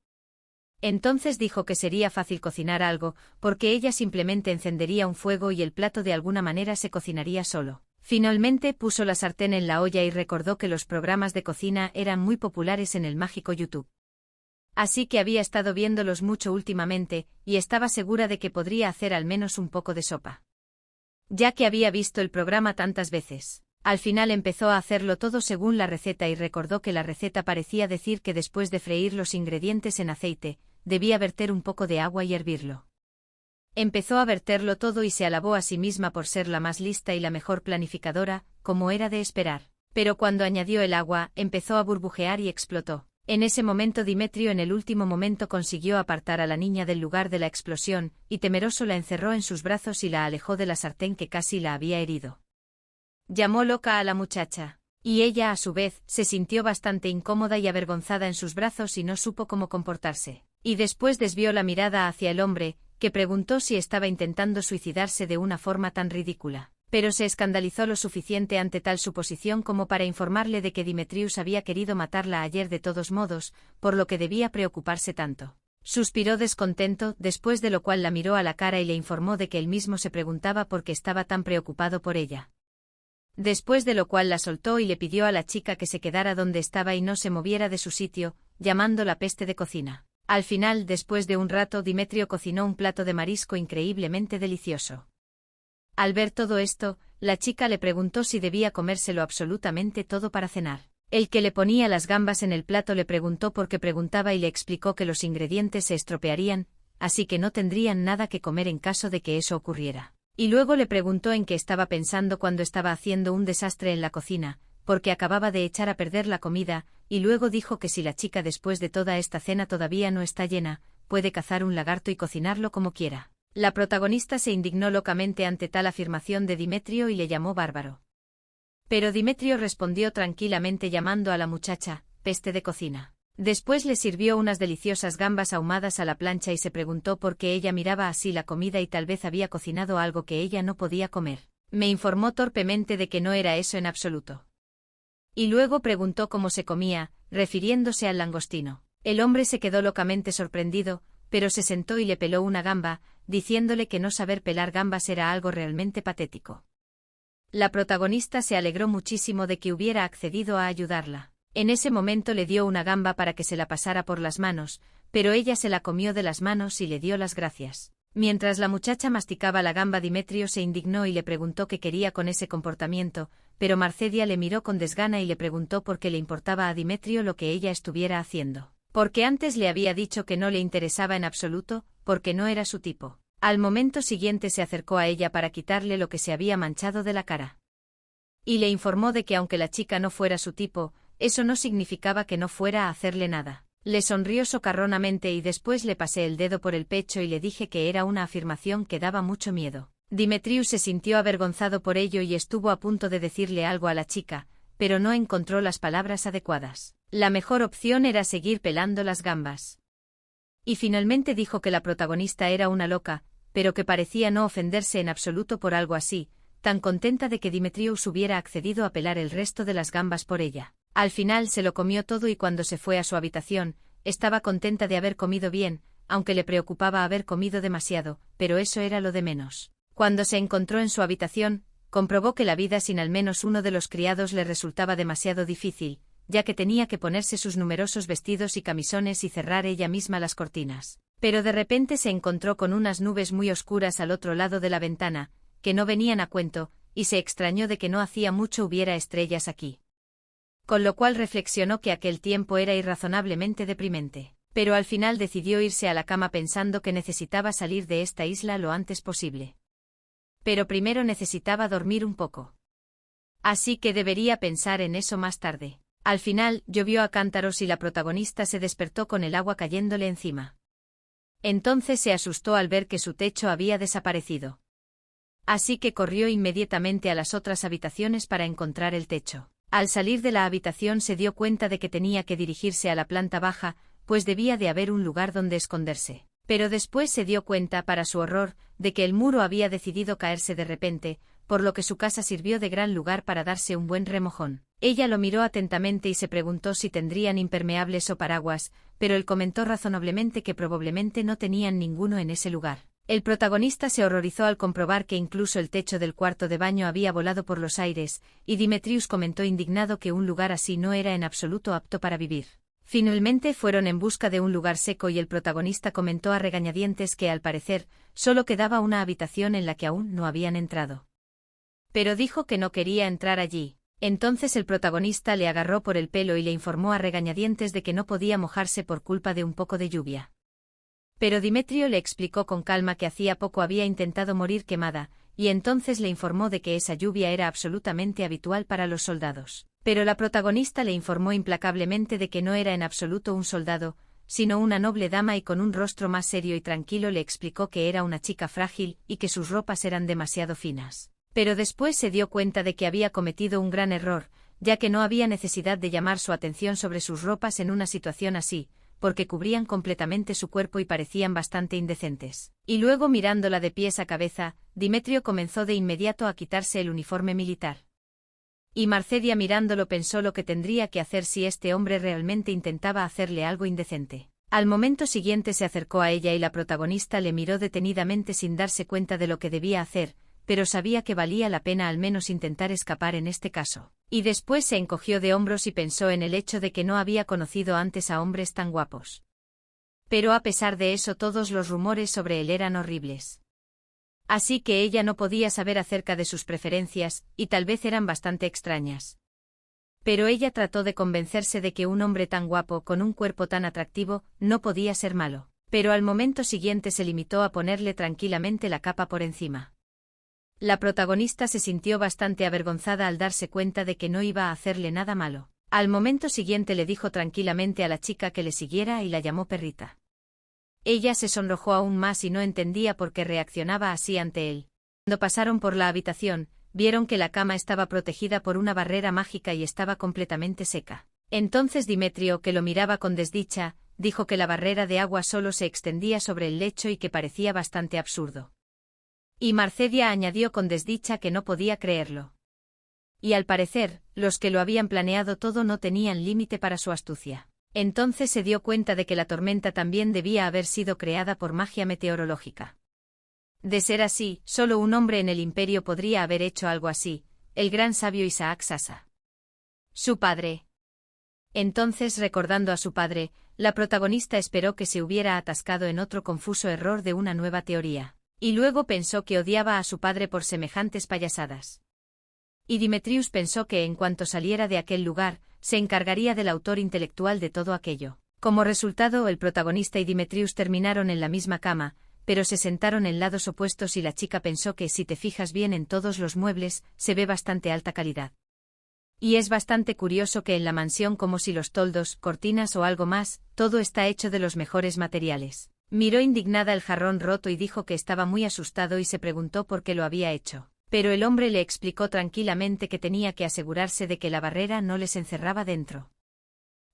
Entonces dijo que sería fácil cocinar algo, porque ella simplemente encendería un fuego y el plato de alguna manera se cocinaría solo. Finalmente puso la sartén en la olla y recordó que los programas de cocina eran muy populares en el mágico YouTube. Así que había estado viéndolos mucho últimamente, y estaba segura de que podría hacer al menos un poco de sopa. Ya que había visto el programa tantas veces. Al final empezó a hacerlo todo según la receta y recordó que la receta parecía decir que después de freír los ingredientes en aceite, debía verter un poco de agua y hervirlo. Empezó a verterlo todo y se alabó a sí misma por ser la más lista y la mejor planificadora, como era de esperar. Pero cuando añadió el agua, empezó a burbujear y explotó. En ese momento Dimetrio en el último momento consiguió apartar a la niña del lugar de la explosión, y temeroso la encerró en sus brazos y la alejó de la sartén que casi la había herido. Llamó loca a la muchacha. Y ella, a su vez, se sintió bastante incómoda y avergonzada en sus brazos y no supo cómo comportarse. Y después desvió la mirada hacia el hombre, que preguntó si estaba intentando suicidarse de una forma tan ridícula. Pero se escandalizó lo suficiente ante tal suposición como para informarle de que Demetrius había querido matarla ayer de todos modos, por lo que debía preocuparse tanto. Suspiró descontento, después de lo cual la miró a la cara y le informó de que él mismo se preguntaba por qué estaba tan preocupado por ella. Después de lo cual la soltó y le pidió a la chica que se quedara donde estaba y no se moviera de su sitio, llamando la peste de cocina. Al final, después de un rato, Dimetrio cocinó un plato de marisco increíblemente delicioso. Al ver todo esto, la chica le preguntó si debía comérselo absolutamente todo para cenar. El que le ponía las gambas en el plato le preguntó por qué preguntaba y le explicó que los ingredientes se estropearían, así que no tendrían nada que comer en caso de que eso ocurriera. Y luego le preguntó en qué estaba pensando cuando estaba haciendo un desastre en la cocina, porque acababa de echar a perder la comida, y luego dijo que si la chica después de toda esta cena todavía no está llena, puede cazar un lagarto y cocinarlo como quiera. La protagonista se indignó locamente ante tal afirmación de Dimetrio y le llamó bárbaro. Pero Dimetrio respondió tranquilamente llamando a la muchacha, peste de cocina. Después le sirvió unas deliciosas gambas ahumadas a la plancha y se preguntó por qué ella miraba así la comida y tal vez había cocinado algo que ella no podía comer. Me informó torpemente de que no era eso en absoluto. Y luego preguntó cómo se comía, refiriéndose al langostino. El hombre se quedó locamente sorprendido, pero se sentó y le peló una gamba, diciéndole que no saber pelar gambas era algo realmente patético. La protagonista se alegró muchísimo de que hubiera accedido a ayudarla. En ese momento le dio una gamba para que se la pasara por las manos, pero ella se la comió de las manos y le dio las gracias. Mientras la muchacha masticaba la gamba, Demetrio se indignó y le preguntó qué quería con ese comportamiento, pero Marcedia le miró con desgana y le preguntó por qué le importaba a Demetrio lo que ella estuviera haciendo. Porque antes le había dicho que no le interesaba en absoluto, porque no era su tipo. Al momento siguiente se acercó a ella para quitarle lo que se había manchado de la cara. Y le informó de que aunque la chica no fuera su tipo, eso no significaba que no fuera a hacerle nada. Le sonrió socarronamente y después le pasé el dedo por el pecho y le dije que era una afirmación que daba mucho miedo. Demetrius se sintió avergonzado por ello y estuvo a punto de decirle algo a la chica, pero no encontró las palabras adecuadas. La mejor opción era seguir pelando las gambas. Y finalmente dijo que la protagonista era una loca, pero que parecía no ofenderse en absoluto por algo así, tan contenta de que Demetrius hubiera accedido a pelar el resto de las gambas por ella. Al final se lo comió todo y cuando se fue a su habitación, estaba contenta de haber comido bien, aunque le preocupaba haber comido demasiado, pero eso era lo de menos. Cuando se encontró en su habitación, comprobó que la vida sin al menos uno de los criados le resultaba demasiado difícil, ya que tenía que ponerse sus numerosos vestidos y camisones y cerrar ella misma las cortinas. Pero de repente se encontró con unas nubes muy oscuras al otro lado de la ventana, que no venían a cuento, y se extrañó de que no hacía mucho hubiera estrellas aquí. Con lo cual reflexionó que aquel tiempo era irrazonablemente deprimente. Pero al final decidió irse a la cama pensando que necesitaba salir de esta isla lo antes posible. Pero primero necesitaba dormir un poco. Así que debería pensar en eso más tarde. Al final, llovió a cántaros y la protagonista se despertó con el agua cayéndole encima. Entonces se asustó al ver que su techo había desaparecido. Así que corrió inmediatamente a las otras habitaciones para encontrar el techo. Al salir de la habitación se dio cuenta de que tenía que dirigirse a la planta baja, pues debía de haber un lugar donde esconderse. Pero después se dio cuenta, para su horror, de que el muro había decidido caerse de repente, por lo que su casa sirvió de gran lugar para darse un buen remojón. Ella lo miró atentamente y se preguntó si tendrían impermeables o paraguas, pero él comentó razonablemente que probablemente no tenían ninguno en ese lugar. El protagonista se horrorizó al comprobar que incluso el techo del cuarto de baño había volado por los aires, y Demetrius comentó indignado que un lugar así no era en absoluto apto para vivir. Finalmente fueron en busca de un lugar seco y el protagonista comentó a regañadientes que al parecer solo quedaba una habitación en la que aún no habían entrado. Pero dijo que no quería entrar allí. Entonces el protagonista le agarró por el pelo y le informó a regañadientes de que no podía mojarse por culpa de un poco de lluvia. Pero Demetrio le explicó con calma que hacía poco había intentado morir quemada, y entonces le informó de que esa lluvia era absolutamente habitual para los soldados. Pero la protagonista le informó implacablemente de que no era en absoluto un soldado, sino una noble dama, y con un rostro más serio y tranquilo le explicó que era una chica frágil y que sus ropas eran demasiado finas. Pero después se dio cuenta de que había cometido un gran error, ya que no había necesidad de llamar su atención sobre sus ropas en una situación así, porque cubrían completamente su cuerpo y parecían bastante indecentes. Y luego, mirándola de pies a cabeza, Demetrio comenzó de inmediato a quitarse el uniforme militar. Y Marcedia, mirándolo, pensó lo que tendría que hacer si este hombre realmente intentaba hacerle algo indecente. Al momento siguiente se acercó a ella y la protagonista le miró detenidamente sin darse cuenta de lo que debía hacer, pero sabía que valía la pena al menos intentar escapar en este caso. Y después se encogió de hombros y pensó en el hecho de que no había conocido antes a hombres tan guapos. Pero a pesar de eso todos los rumores sobre él eran horribles. Así que ella no podía saber acerca de sus preferencias, y tal vez eran bastante extrañas. Pero ella trató de convencerse de que un hombre tan guapo con un cuerpo tan atractivo no podía ser malo. Pero al momento siguiente se limitó a ponerle tranquilamente la capa por encima. La protagonista se sintió bastante avergonzada al darse cuenta de que no iba a hacerle nada malo. Al momento siguiente le dijo tranquilamente a la chica que le siguiera y la llamó perrita. Ella se sonrojó aún más y no entendía por qué reaccionaba así ante él. Cuando pasaron por la habitación, vieron que la cama estaba protegida por una barrera mágica y estaba completamente seca. Entonces Demetrio, que lo miraba con desdicha, dijo que la barrera de agua solo se extendía sobre el lecho y que parecía bastante absurdo. Y Marcedia añadió con desdicha que no podía creerlo. Y al parecer, los que lo habían planeado todo no tenían límite para su astucia. Entonces se dio cuenta de que la tormenta también debía haber sido creada por magia meteorológica. De ser así, solo un hombre en el imperio podría haber hecho algo así, el gran sabio Isaac Sasa. Su padre. Entonces, recordando a su padre, la protagonista esperó que se hubiera atascado en otro confuso error de una nueva teoría. Y luego pensó que odiaba a su padre por semejantes payasadas. Y Demetrius pensó que en cuanto saliera de aquel lugar, se encargaría del autor intelectual de todo aquello. Como resultado, el protagonista y Demetrius terminaron en la misma cama, pero se sentaron en lados opuestos y la chica pensó que si te fijas bien en todos los muebles, se ve bastante alta calidad. Y es bastante curioso que en la mansión, como si los toldos, cortinas o algo más, todo está hecho de los mejores materiales. Miró indignada el jarrón roto y dijo que estaba muy asustado y se preguntó por qué lo había hecho. Pero el hombre le explicó tranquilamente que tenía que asegurarse de que la barrera no les encerraba dentro.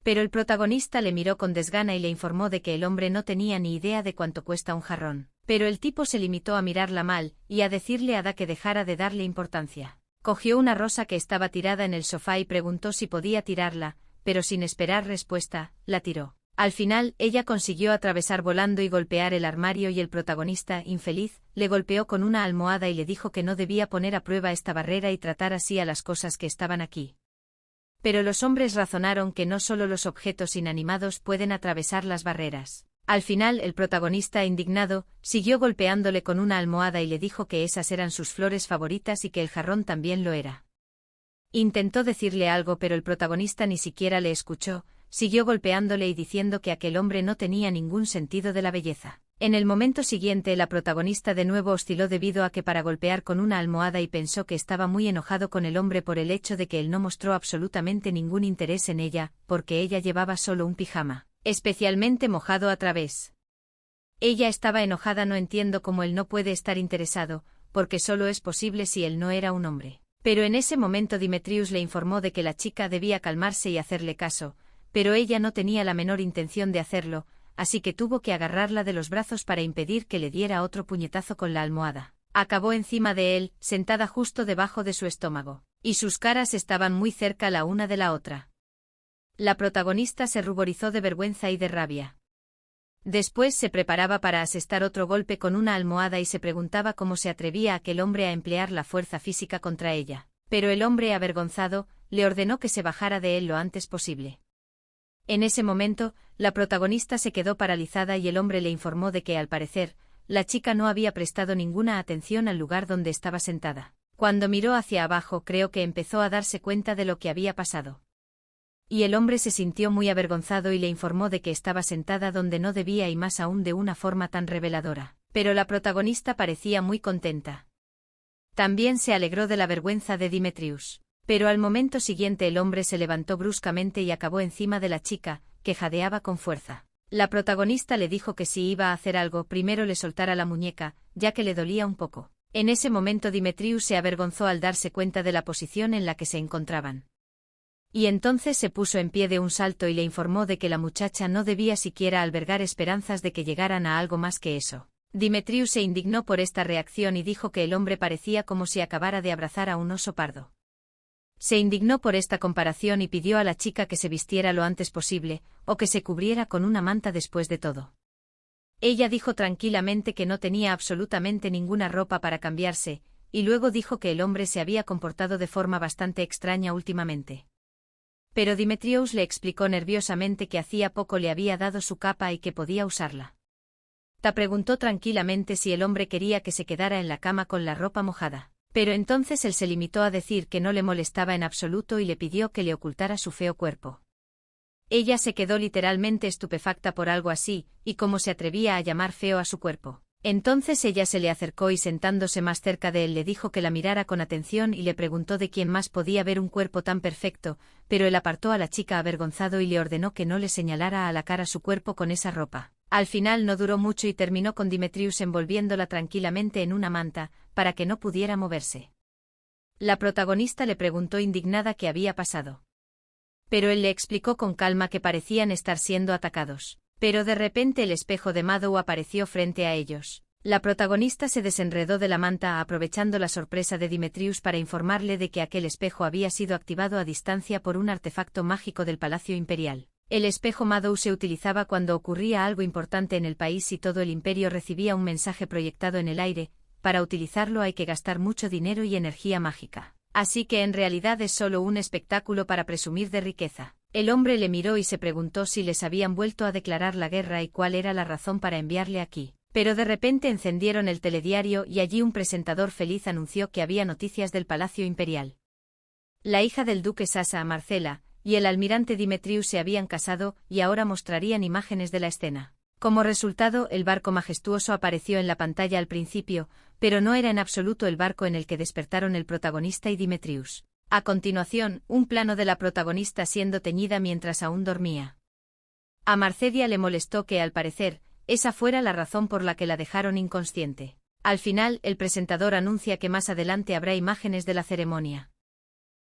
Pero el protagonista le miró con desgana y le informó de que el hombre no tenía ni idea de cuánto cuesta un jarrón. Pero el tipo se limitó a mirarla mal, y a decirle a Ada que dejara de darle importancia. Cogió una rosa que estaba tirada en el sofá y preguntó si podía tirarla, pero sin esperar respuesta, la tiró. Al final, ella consiguió atravesar volando y golpear el armario y el protagonista, infeliz, le golpeó con una almohada y le dijo que no debía poner a prueba esta barrera y tratar así a las cosas que estaban aquí. Pero los hombres razonaron que no solo los objetos inanimados pueden atravesar las barreras. Al final, el protagonista, indignado, siguió golpeándole con una almohada y le dijo que esas eran sus flores favoritas y que el jarrón también lo era. Intentó decirle algo, pero el protagonista ni siquiera le escuchó, siguió golpeándole y diciendo que aquel hombre no tenía ningún sentido de la belleza. En el momento siguiente, la protagonista de nuevo osciló debido a que para golpear con una almohada y pensó que estaba muy enojado con el hombre por el hecho de que él no mostró absolutamente ningún interés en ella, porque ella llevaba solo un pijama, especialmente mojado a través. Ella estaba enojada. No entiendo cómo él no puede estar interesado, porque solo es posible si él no era un hombre. Pero en ese momento Demetrius le informó de que la chica debía calmarse y hacerle caso, pero ella no tenía la menor intención de hacerlo, así que tuvo que agarrarla de los brazos para impedir que le diera otro puñetazo con la almohada. Acabó encima de él, sentada justo debajo de su estómago, y sus caras estaban muy cerca la una de la otra. La protagonista se ruborizó de vergüenza y de rabia. Después se preparaba para asestar otro golpe con una almohada y se preguntaba cómo se atrevía aquel hombre a emplear la fuerza física contra ella. Pero el hombre, avergonzado, le ordenó que se bajara de él lo antes posible. En ese momento, la protagonista se quedó paralizada y el hombre le informó de que, al parecer, la chica no había prestado ninguna atención al lugar donde estaba sentada. Cuando miró hacia abajo, creo que empezó a darse cuenta de lo que había pasado. Y el hombre se sintió muy avergonzado y le informó de que estaba sentada donde no debía y más aún de una forma tan reveladora. Pero la protagonista parecía muy contenta. También se alegró de la vergüenza de Demetrius. Pero al momento siguiente el hombre se levantó bruscamente y acabó encima de la chica, que jadeaba con fuerza. La protagonista le dijo que si iba a hacer algo primero le soltara la muñeca, ya que le dolía un poco. En ese momento Demetrius se avergonzó al darse cuenta de la posición en la que se encontraban. Y entonces se puso en pie de un salto y le informó de que la muchacha no debía siquiera albergar esperanzas de que llegaran a algo más que eso. Demetrius se indignó por esta reacción y dijo que el hombre parecía como si acabara de abrazar a un oso pardo. Se indignó por esta comparación y pidió a la chica que se vistiera lo antes posible, o que se cubriera con una manta después de todo. Ella dijo tranquilamente que no tenía absolutamente ninguna ropa para cambiarse, y luego dijo que el hombre se había comportado de forma bastante extraña últimamente. Pero Demetrius le explicó nerviosamente que hacía poco le había dado su capa y que podía usarla. Ta preguntó tranquilamente si el hombre quería que se quedara en la cama con la ropa mojada. Pero entonces él se limitó a decir que no le molestaba en absoluto y le pidió que le ocultara su feo cuerpo. Ella se quedó literalmente estupefacta por algo así, y cómo se atrevía a llamar feo a su cuerpo. Entonces ella se le acercó y sentándose más cerca de él le dijo que la mirara con atención y le preguntó de quién más podía ver un cuerpo tan perfecto, pero él apartó a la chica avergonzado y le ordenó que no le señalara a la cara su cuerpo con esa ropa. Al final no duró mucho y terminó con Demetrius envolviéndola tranquilamente en una manta, para que no pudiera moverse. La protagonista le preguntó indignada qué había pasado. pero él le explicó con calma que parecían estar siendo atacados. Pero de repente el espejo de Madow apareció frente a ellos. La protagonista se desenredó de la manta aprovechando la sorpresa de Demetrius para informarle de que aquel espejo había sido activado a distancia por un artefacto mágico del Palacio Imperial. El espejo Madow se utilizaba cuando ocurría algo importante en el país y todo el imperio recibía un mensaje proyectado en el aire. Para utilizarlo hay que gastar mucho dinero y energía mágica. Así que en realidad es solo un espectáculo para presumir de riqueza. El hombre le miró y se preguntó si les habían vuelto a declarar la guerra y cuál era la razón para enviarle aquí. Pero de repente encendieron el telediario y allí un presentador feliz anunció que había noticias del Palacio Imperial. La hija del duque Sasa, Marcela, y el almirante Demetrius se habían casado y ahora mostrarían imágenes de la escena. Como resultado, el barco majestuoso apareció en la pantalla al principio, pero no era en absoluto el barco en el que despertaron el protagonista y Demetrius. A continuación, un plano de la protagonista siendo teñida mientras aún dormía. A Marcedia le molestó que, al parecer, esa fuera la razón por la que la dejaron inconsciente. Al final, el presentador anuncia que más adelante habrá imágenes de la ceremonia.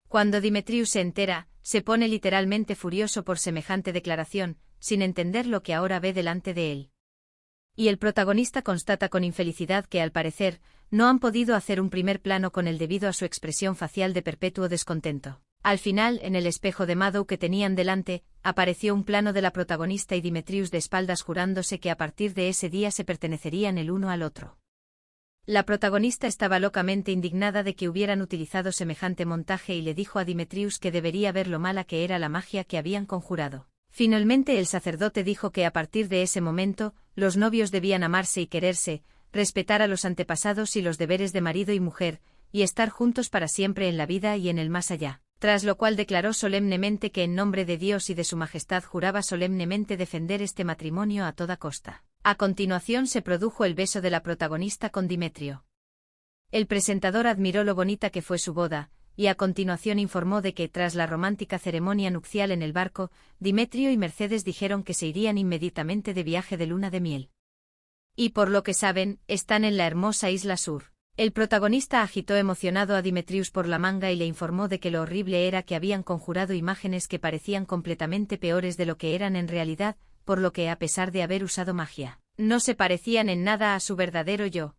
Cuando Demetrius se entera, se pone literalmente furioso por semejante declaración, sin entender lo que ahora ve delante de él. Y el protagonista constata con infelicidad que, al parecer, no han podido hacer un primer plano con él debido a su expresión facial de perpetuo descontento. Al final, en el espejo de Madow que tenían delante, apareció un plano de la protagonista y Demetrius de espaldas jurándose que a partir de ese día se pertenecerían el uno al otro. La protagonista estaba locamente indignada de que hubieran utilizado semejante montaje y le dijo a Demetrius que debería ver lo mala que era la magia que habían conjurado. Finalmente el sacerdote dijo que a partir de ese momento, los novios debían amarse y quererse, respetar a los antepasados y los deberes de marido y mujer, y estar juntos para siempre en la vida y en el más allá. Tras lo cual declaró solemnemente que en nombre de Dios y de su majestad juraba solemnemente defender este matrimonio a toda costa. A continuación se produjo el beso de la protagonista con Demetrio. El presentador admiró lo bonita que fue su boda, y a continuación informó de que, tras la romántica ceremonia nupcial en el barco, Demetrio y Mercedes dijeron que se irían inmediatamente de viaje de luna de miel. Y por lo que saben, están en la hermosa isla Sur. El protagonista agitó emocionado a Demetrius por la manga y le informó de que lo horrible era que habían conjurado imágenes que parecían completamente peores de lo que eran en realidad, por lo que a pesar de haber usado magia, no se parecían en nada a su verdadero yo.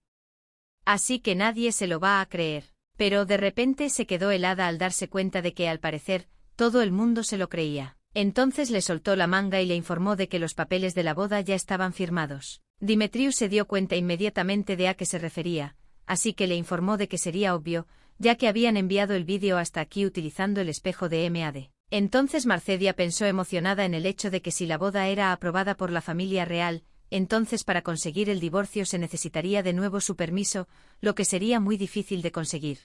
Así que nadie se lo va a creer. Pero de repente se quedó helada al darse cuenta de que, al parecer, todo el mundo se lo creía. Entonces le soltó la manga y le informó de que los papeles de la boda ya estaban firmados. Demetrius se dio cuenta inmediatamente de a qué se refería, así que le informó de que sería obvio, ya que habían enviado el vídeo hasta aquí utilizando el espejo de MAD. Entonces Marcedia pensó emocionada en el hecho de que si la boda era aprobada por la familia real, entonces para conseguir el divorcio se necesitaría de nuevo su permiso, lo que sería muy difícil de conseguir.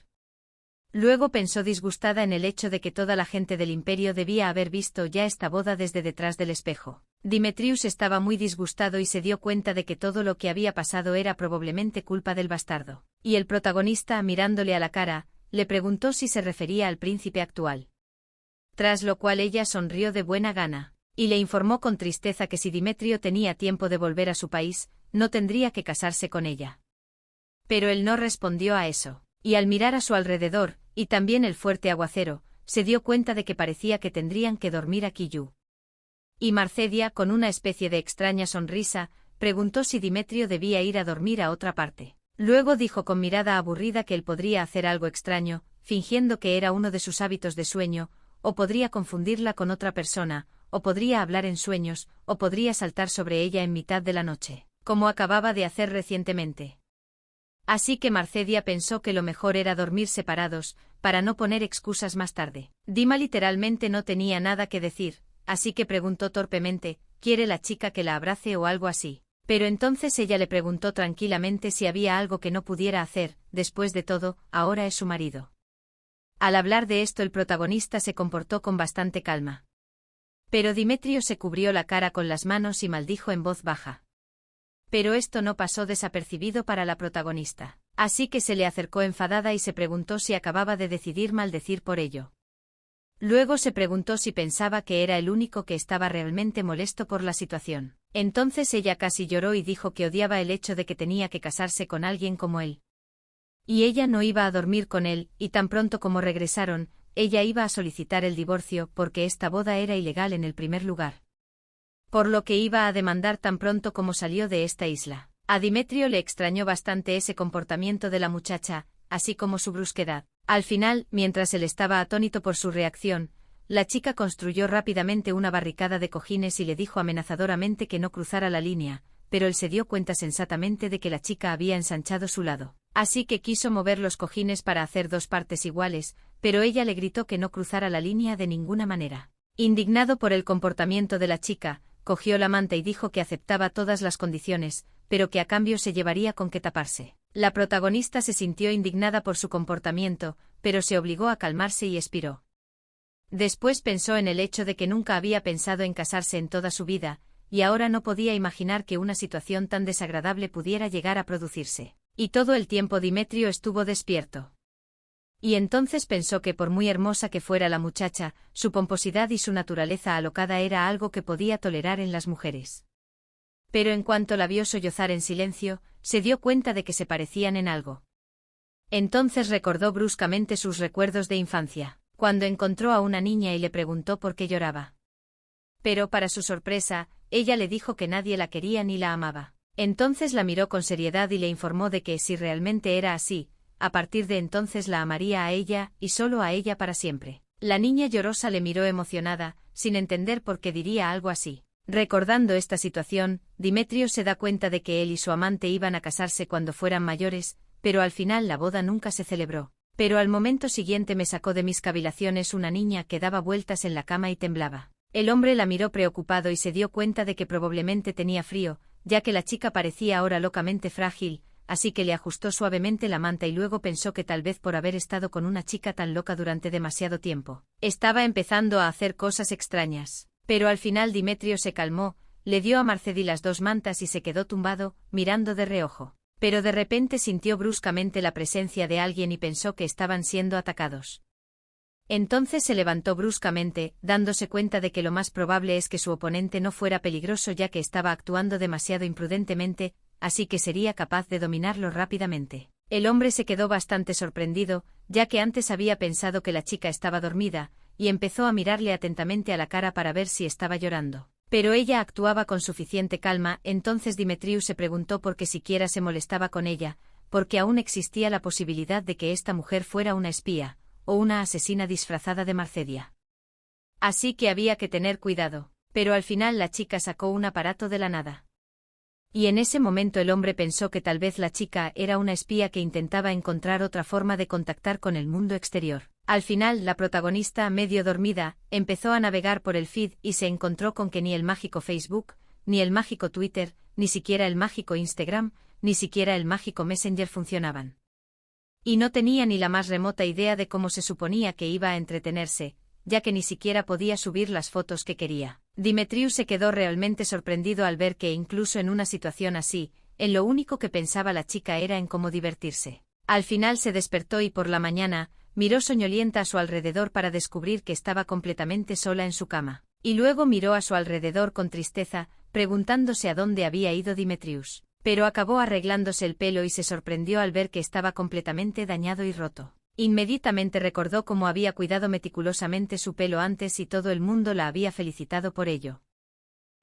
Luego pensó disgustada en el hecho de que toda la gente del imperio debía haber visto ya esta boda desde detrás del espejo. Demetrius estaba muy disgustado y se dio cuenta de que todo lo que había pasado era probablemente culpa del bastardo. Y el protagonista, mirándole a la cara, le preguntó si se refería al príncipe actual. Tras lo cual ella sonrió de buena gana, y le informó con tristeza que si Demetrio tenía tiempo de volver a su país, no tendría que casarse con ella. Pero él no respondió a eso, y al mirar a su alrededor, y también el fuerte aguacero, se dio cuenta de que parecía que tendrían que dormir aquí. Y Marcedia, con una especie de extraña sonrisa, preguntó si Demetrio debía ir a dormir a otra parte. Luego dijo con mirada aburrida que él podría hacer algo extraño, fingiendo que era uno de sus hábitos de sueño, o podría confundirla con otra persona, o podría hablar en sueños, o podría saltar sobre ella en mitad de la noche, como acababa de hacer recientemente. Así que Marcedia pensó que lo mejor era dormir separados, para no poner excusas más tarde. Dima literalmente no tenía nada que decir, así que preguntó torpemente, ¿quiere la chica que la abrace o algo así? Pero entonces ella le preguntó tranquilamente si había algo que no pudiera hacer, después de todo, ahora es su marido. Al hablar de esto el protagonista se comportó con bastante calma. Pero Demetrio se cubrió la cara con las manos y maldijo en voz baja. Pero esto no pasó desapercibido para la protagonista, así que se le acercó enfadada y se preguntó si acababa de decidir maldecir por ello. Luego se preguntó si pensaba que era el único que estaba realmente molesto por la situación. Entonces ella casi lloró y dijo que odiaba el hecho de que tenía que casarse con alguien como él. Y ella no iba a dormir con él, y tan pronto como regresaron, ella iba a solicitar el divorcio porque esta boda era ilegal en el primer lugar. Por lo que iba a demandar tan pronto como salió de esta isla. A Demetrio le extrañó bastante ese comportamiento de la muchacha, así como su brusquedad. Al final, mientras él estaba atónito por su reacción, la chica construyó rápidamente una barricada de cojines y le dijo amenazadoramente que no cruzara la línea, pero él se dio cuenta sensatamente de que la chica había ensanchado su lado. Así que quiso mover los cojines para hacer dos partes iguales, pero ella le gritó que no cruzara la línea de ninguna manera. Indignado por el comportamiento de la chica, cogió la manta y dijo que aceptaba todas las condiciones, pero que a cambio se llevaría con que taparse. La protagonista se sintió indignada por su comportamiento, pero se obligó a calmarse y expiró. Después pensó en el hecho de que nunca había pensado en casarse en toda su vida, y ahora no podía imaginar que una situación tan desagradable pudiera llegar a producirse. Y todo el tiempo Demetrio estuvo despierto. Y entonces pensó que por muy hermosa que fuera la muchacha, su pomposidad y su naturaleza alocada era algo que podía tolerar en las mujeres. Pero en cuanto la vio sollozar en silencio, se dio cuenta de que se parecían en algo. Entonces recordó bruscamente sus recuerdos de infancia, cuando encontró a una niña y le preguntó por qué lloraba. Pero para su sorpresa, ella le dijo que nadie la quería ni la amaba. Entonces la miró con seriedad y le informó de que si realmente era así, a partir de entonces la amaría a ella, y solo a ella para siempre. La niña llorosa le miró emocionada, sin entender por qué diría algo así. Recordando esta situación, Demetrio se da cuenta de que él y su amante iban a casarse cuando fueran mayores, pero al final la boda nunca se celebró. Pero al momento siguiente me sacó de mis cavilaciones una niña que daba vueltas en la cama y temblaba. El hombre la miró preocupado y se dio cuenta de que probablemente tenía frío, ya que la chica parecía ahora locamente frágil, así que le ajustó suavemente la manta y luego pensó que tal vez por haber estado con una chica tan loca durante demasiado tiempo, estaba empezando a hacer cosas extrañas. Pero al final Demetrio se calmó, le dio a Mercedes las dos mantas y se quedó tumbado, mirando de reojo. Pero de repente sintió bruscamente la presencia de alguien y pensó que estaban siendo atacados. Entonces se levantó bruscamente, dándose cuenta de que lo más probable es que su oponente no fuera peligroso ya que estaba actuando demasiado imprudentemente, así que sería capaz de dominarlo rápidamente. El hombre se quedó bastante sorprendido, ya que antes había pensado que la chica estaba dormida, y empezó a mirarle atentamente a la cara para ver si estaba llorando. Pero ella actuaba con suficiente calma, entonces Demetrius se preguntó por qué siquiera se molestaba con ella, porque aún existía la posibilidad de que esta mujer fuera una espía, o una asesina disfrazada de Mercedes. Así que había que tener cuidado, pero al final la chica sacó un aparato de la nada. Y en ese momento el hombre pensó que tal vez la chica era una espía que intentaba encontrar otra forma de contactar con el mundo exterior. Al final, la protagonista, medio dormida, empezó a navegar por el feed y se encontró con que ni el mágico Facebook, ni el mágico Twitter, ni siquiera el mágico Instagram, ni siquiera el mágico Messenger funcionaban. Y no tenía ni la más remota idea de cómo se suponía que iba a entretenerse, ya que ni siquiera podía subir las fotos que quería. Demetrius se quedó realmente sorprendido al ver que incluso en una situación así, en lo único que pensaba la chica era en cómo divertirse. Al final se despertó y por la mañana, miró soñolienta a su alrededor para descubrir que estaba completamente sola en su cama. Y luego miró a su alrededor con tristeza, preguntándose a dónde había ido Demetrius. Pero acabó arreglándose el pelo y se sorprendió al ver que estaba completamente dañado y roto. Inmediatamente recordó cómo había cuidado meticulosamente su pelo antes y todo el mundo la había felicitado por ello.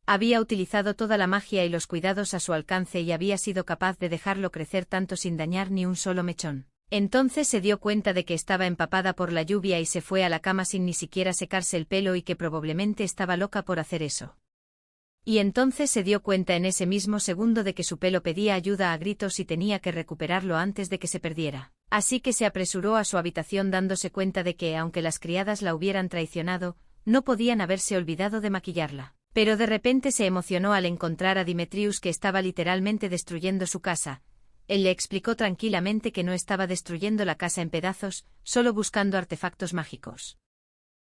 Había utilizado toda la magia y los cuidados a su alcance y había sido capaz de dejarlo crecer tanto sin dañar ni un solo mechón. Entonces se dio cuenta de que estaba empapada por la lluvia y se fue a la cama sin ni siquiera secarse el pelo y que probablemente estaba loca por hacer eso. Y entonces se dio cuenta en ese mismo segundo de que su pelo pedía ayuda a gritos y tenía que recuperarlo antes de que se perdiera. Así que se apresuró a su habitación dándose cuenta de que, aunque las criadas la hubieran traicionado, no podían haberse olvidado de maquillarla. Pero de repente se emocionó al encontrar a Demetrius que estaba literalmente destruyendo su casa. Él le explicó tranquilamente que no estaba destruyendo la casa en pedazos, solo buscando artefactos mágicos.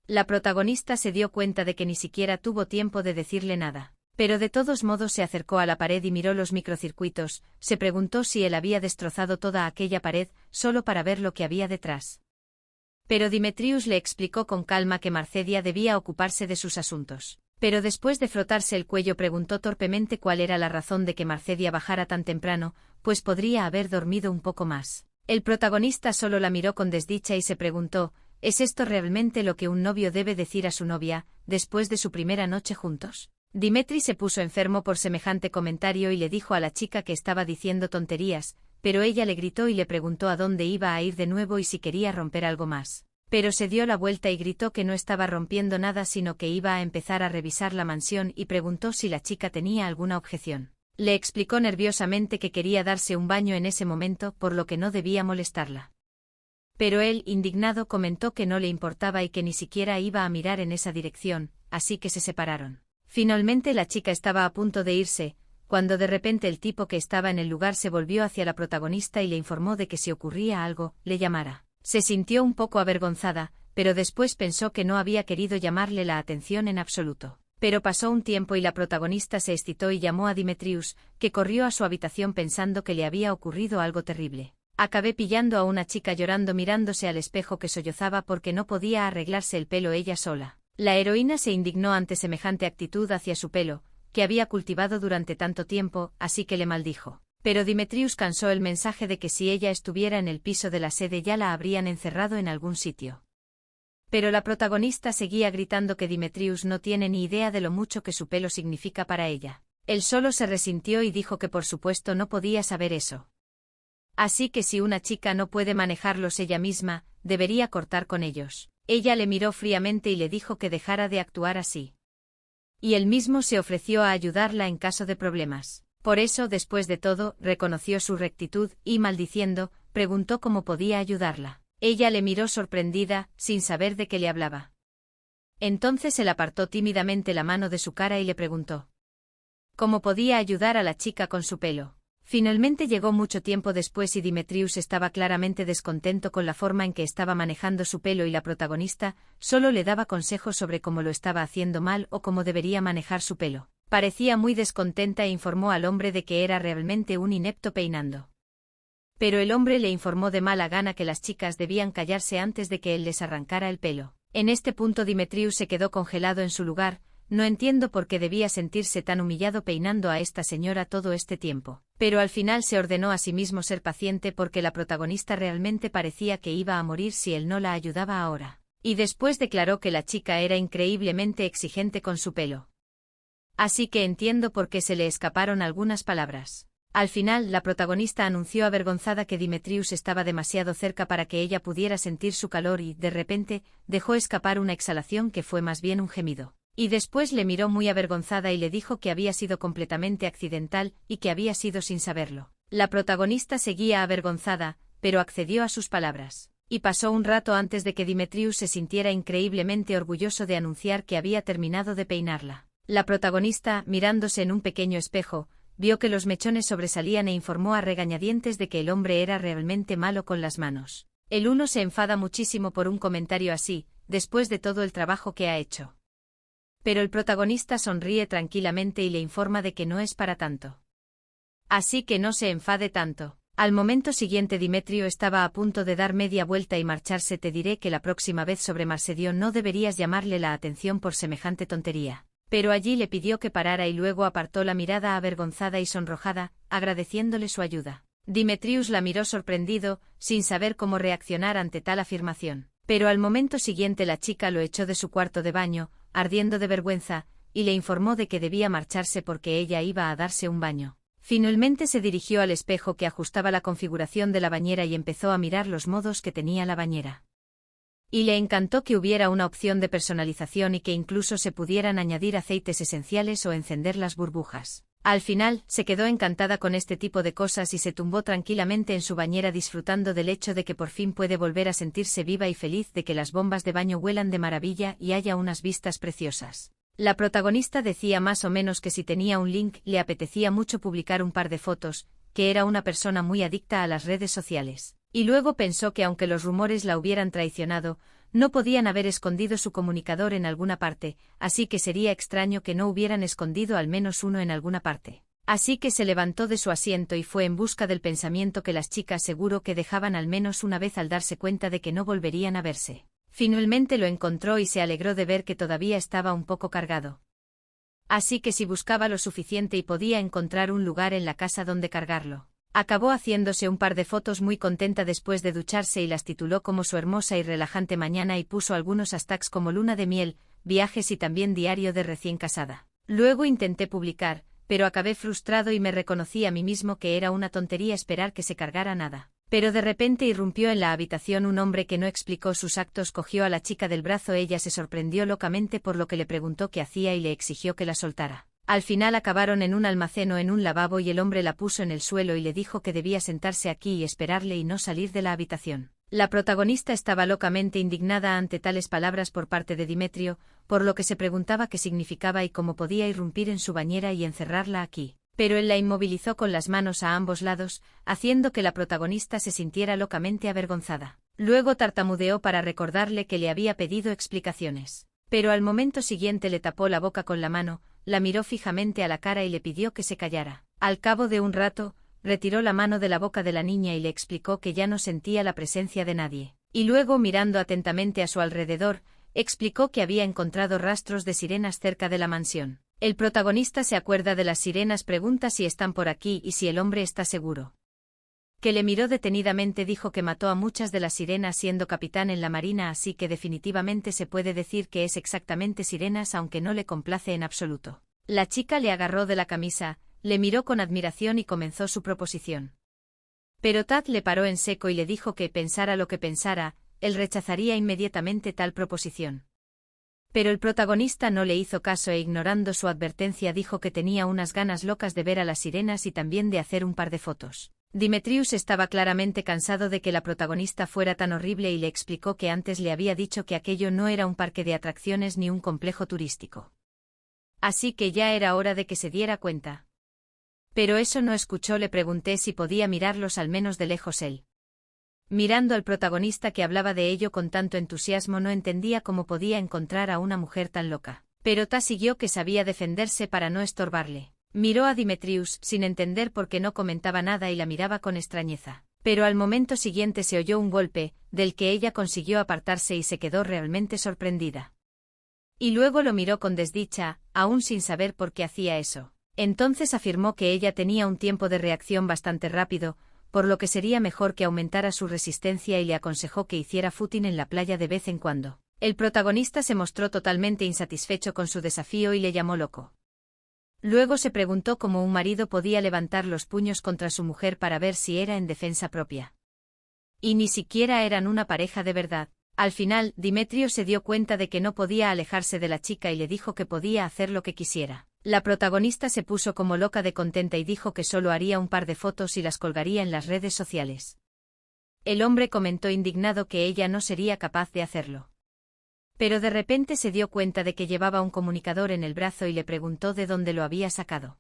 La protagonista se dio cuenta de que ni siquiera tuvo tiempo de decirle nada. Pero de todos modos se acercó a la pared y miró los microcircuitos, se preguntó si él había destrozado toda aquella pared, solo para ver lo que había detrás. Pero Demetrius le explicó con calma que Mercedes debía ocuparse de sus asuntos. Pero después de frotarse el cuello preguntó torpemente cuál era la razón de que Mercedes bajara tan temprano, pues podría haber dormido un poco más. El protagonista solo la miró con desdicha y se preguntó, ¿Es esto realmente lo que un novio debe decir a su novia, después de su primera noche juntos? Dimitri se puso enfermo por semejante comentario y le dijo a la chica que estaba diciendo tonterías, pero ella le gritó y le preguntó a dónde iba a ir de nuevo y si quería romper algo más. Pero se dio la vuelta y gritó que no estaba rompiendo nada sino que iba a empezar a revisar la mansión y preguntó si la chica tenía alguna objeción. Le explicó nerviosamente que quería darse un baño en ese momento por lo que no debía molestarla. Pero él, indignado, comentó que no le importaba y que ni siquiera iba a mirar en esa dirección, así que se separaron. Finalmente la chica estaba a punto de irse, cuando de repente el tipo que estaba en el lugar se volvió hacia la protagonista y le informó de que si ocurría algo, le llamara. Se sintió un poco avergonzada, pero después pensó que no había querido llamarle la atención en absoluto. Pero pasó un tiempo y la protagonista se excitó y llamó a Demetrius, que corrió a su habitación pensando que le había ocurrido algo terrible. Acabé pillando a una chica llorando mirándose al espejo que sollozaba porque no podía arreglarse el pelo ella sola. La heroína se indignó ante semejante actitud hacia su pelo, que había cultivado durante tanto tiempo, así que le maldijo. Pero Demetrius cansó el mensaje de que si ella estuviera en el piso de la sede ya la habrían encerrado en algún sitio. Pero la protagonista seguía gritando que Demetrius no tiene ni idea de lo mucho que su pelo significa para ella. Él solo se resintió y dijo que por supuesto no podía saber eso. Así que si una chica no puede manejarlos ella misma, debería cortar con ellos. Ella le miró fríamente y le dijo que dejara de actuar así. Y él mismo se ofreció a ayudarla en caso de problemas. Por eso, después de todo, reconoció su rectitud y, maldiciendo, preguntó cómo podía ayudarla. Ella le miró sorprendida, sin saber de qué le hablaba. Entonces él apartó tímidamente la mano de su cara y le preguntó cómo podía ayudar a la chica con su pelo. Finalmente llegó mucho tiempo después y Demetrius estaba claramente descontento con la forma en que estaba manejando su pelo y la protagonista solo le daba consejos sobre cómo lo estaba haciendo mal o cómo debería manejar su pelo. Parecía muy descontenta e informó al hombre de que era realmente un inepto peinando. Pero el hombre le informó de mala gana que las chicas debían callarse antes de que él les arrancara el pelo. En este punto Demetrius se quedó congelado en su lugar. No entiendo por qué debía sentirse tan humillado peinando a esta señora todo este tiempo. Pero al final se ordenó a sí mismo ser paciente porque la protagonista realmente parecía que iba a morir si él no la ayudaba ahora. Y después declaró que la chica era increíblemente exigente con su pelo. Así que entiendo por qué se le escaparon algunas palabras. Al final, la protagonista anunció avergonzada que Demetrius estaba demasiado cerca para que ella pudiera sentir su calor y, de repente, dejó escapar una exhalación que fue más bien un gemido. Y después le miró muy avergonzada y le dijo que había sido completamente accidental y que había sido sin saberlo. La protagonista seguía avergonzada, pero accedió a sus palabras. Y pasó un rato antes de que Demetrius se sintiera increíblemente orgulloso de anunciar que había terminado de peinarla. La protagonista, mirándose en un pequeño espejo, vio que los mechones sobresalían e informó a regañadientes de que el hombre era realmente malo con las manos. El uno se enfada muchísimo por un comentario así, después de todo el trabajo que ha hecho. Pero el protagonista sonríe tranquilamente y le informa de que no es para tanto. Así que no se enfade tanto. Al momento siguiente Demetrio estaba a punto de dar media vuelta y marcharse. Te diré que la próxima vez sobre Marcedión no deberías llamarle la atención por semejante tontería. Pero allí le pidió que parara y luego apartó la mirada avergonzada y sonrojada, agradeciéndole su ayuda. Demetrius la miró sorprendido, sin saber cómo reaccionar ante tal afirmación. Pero al momento siguiente la chica lo echó de su cuarto de baño, ardiendo de vergüenza, y le informó de que debía marcharse porque ella iba a darse un baño. Finalmente se dirigió al espejo que ajustaba la configuración de la bañera y empezó a mirar los modos que tenía la bañera. Y le encantó que hubiera una opción de personalización y que incluso se pudieran añadir aceites esenciales o encender las burbujas. Al final, se quedó encantada con este tipo de cosas y se tumbó tranquilamente en su bañera disfrutando del hecho de que por fin puede volver a sentirse viva y feliz de que las bombas de baño huelan de maravilla y haya unas vistas preciosas. La protagonista decía más o menos que si tenía un link le apetecía mucho publicar un par de fotos, que era una persona muy adicta a las redes sociales. Y luego pensó que aunque los rumores la hubieran traicionado, no podían haber escondido su comunicador en alguna parte, así que sería extraño que no hubieran escondido al menos uno en alguna parte. Así que se levantó de su asiento y fue en busca del pensamiento que las chicas seguro que dejaban al menos una vez al darse cuenta de que no volverían a verse. Finalmente lo encontró y se alegró de ver que todavía estaba un poco cargado. Así que si buscaba lo suficiente y podía encontrar un lugar en la casa donde cargarlo. Acabó haciéndose un par de fotos muy contenta después de ducharse y las tituló como su hermosa y relajante mañana y puso algunos hashtags como luna de miel, viajes y también diario de recién casada. Luego intenté publicar, pero acabé frustrado y me reconocí a mí mismo que era una tontería esperar que se cargara nada. Pero de repente irrumpió en la habitación un hombre que no explicó sus actos, cogió a la chica del brazo, ella se sorprendió locamente por lo que le preguntó qué hacía y le exigió que la soltara. Al final acabaron en un almacén o en un lavabo y el hombre la puso en el suelo y le dijo que debía sentarse aquí y esperarle y no salir de la habitación. La protagonista estaba locamente indignada ante tales palabras por parte de Demetrio, por lo que se preguntaba qué significaba y cómo podía irrumpir en su bañera y encerrarla aquí. Pero él la inmovilizó con las manos a ambos lados, haciendo que la protagonista se sintiera locamente avergonzada. Luego tartamudeó para recordarle que le había pedido explicaciones. Pero al momento siguiente le tapó la boca con la mano, la miró fijamente a la cara y le pidió que se callara. Al cabo de un rato, retiró la mano de la boca de la niña y le explicó que ya no sentía la presencia de nadie. Y luego, mirando atentamente a su alrededor, explicó que había encontrado rastros de sirenas cerca de la mansión. El protagonista se acuerda de las sirenas, pregunta si están por aquí y si el hombre está seguro. Que le miró detenidamente, dijo que mató a muchas de las sirenas siendo capitán en la marina, así que definitivamente se puede decir que es exactamente sirenas, aunque no le complace en absoluto. La chica le agarró de la camisa, le miró con admiración y comenzó su proposición. Pero Tad le paró en seco y le dijo que pensara lo que pensara, él rechazaría inmediatamente tal proposición. Pero el protagonista no le hizo caso e ignorando su advertencia dijo que tenía unas ganas locas de ver a las sirenas y también de hacer un par de fotos. Demetrius estaba claramente cansado de que la protagonista fuera tan horrible y le explicó que antes le había dicho que aquello no era un parque de atracciones ni un complejo turístico. Así que ya era hora de que se diera cuenta. Pero eso no escuchó, le pregunté si podía mirarlos al menos de lejos él. Mirando al protagonista que hablaba de ello con tanto entusiasmo no entendía cómo podía encontrar a una mujer tan loca. Pero Ta siguió que sabía defenderse para no estorbarle. Miró a Demetrius sin entender por qué no comentaba nada y la miraba con extrañeza. Pero al momento siguiente se oyó un golpe, del que ella consiguió apartarse y se quedó realmente sorprendida. Y luego lo miró con desdicha, aún sin saber por qué hacía eso. Entonces afirmó que ella tenía un tiempo de reacción bastante rápido, por lo que sería mejor que aumentara su resistencia y le aconsejó que hiciera footing en la playa de vez en cuando. El protagonista se mostró totalmente insatisfecho con su desafío y le llamó loco. Luego se preguntó cómo un marido podía levantar los puños contra su mujer para ver si era en defensa propia. Y ni siquiera eran una pareja de verdad. Al final, Demetrio se dio cuenta de que no podía alejarse de la chica y le dijo que podía hacer lo que quisiera. La protagonista se puso como loca de contenta y dijo que solo haría un par de fotos y las colgaría en las redes sociales. El hombre comentó indignado que ella no sería capaz de hacerlo. Pero de repente se dio cuenta de que llevaba un comunicador en el brazo y le preguntó de dónde lo había sacado.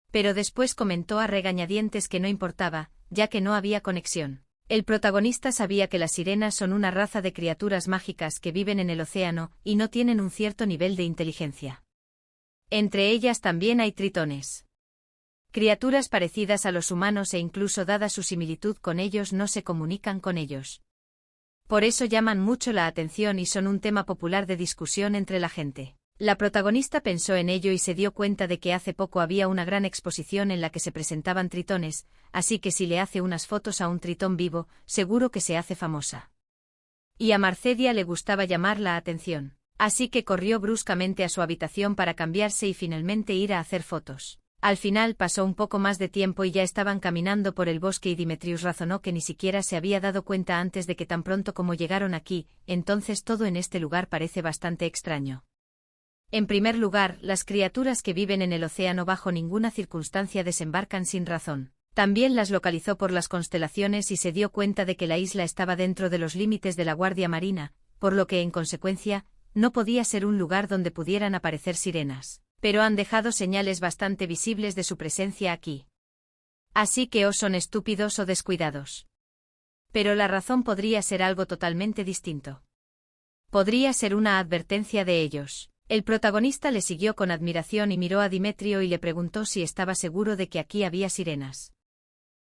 Pero después comentó a regañadientes que no importaba, ya que no había conexión. El protagonista sabía que las sirenas son una raza de criaturas mágicas que viven en el océano y no tienen un cierto nivel de inteligencia. Entre ellas también hay tritones. Criaturas parecidas a los humanos e incluso dada su similitud con ellos no se comunican con ellos. Por eso llaman mucho la atención y son un tema popular de discusión entre la gente. La protagonista pensó en ello y se dio cuenta de que hace poco había una gran exposición en la que se presentaban tritones, así que si le hace unas fotos a un tritón vivo, seguro que se hace famosa. Y a Marcedia le gustaba llamar la atención. Así que corrió bruscamente a su habitación para cambiarse y finalmente ir a hacer fotos. Al final pasó un poco más de tiempo y ya estaban caminando por el bosque y Demetrius razonó que ni siquiera se había dado cuenta antes de que tan pronto como llegaron aquí, entonces todo en este lugar parece bastante extraño. En primer lugar, las criaturas que viven en el océano bajo ninguna circunstancia desembarcan sin razón. También las localizó por las constelaciones y se dio cuenta de que la isla estaba dentro de los límites de la Guardia Marina, por lo que en consecuencia, no podía ser un lugar donde pudieran aparecer sirenas, pero han dejado señales bastante visibles de su presencia aquí. Así que o son estúpidos o descuidados. Pero la razón podría ser algo totalmente distinto. Podría ser una advertencia de ellos. El protagonista le siguió con admiración y miró a Demetrio y le preguntó si estaba seguro de que aquí había sirenas.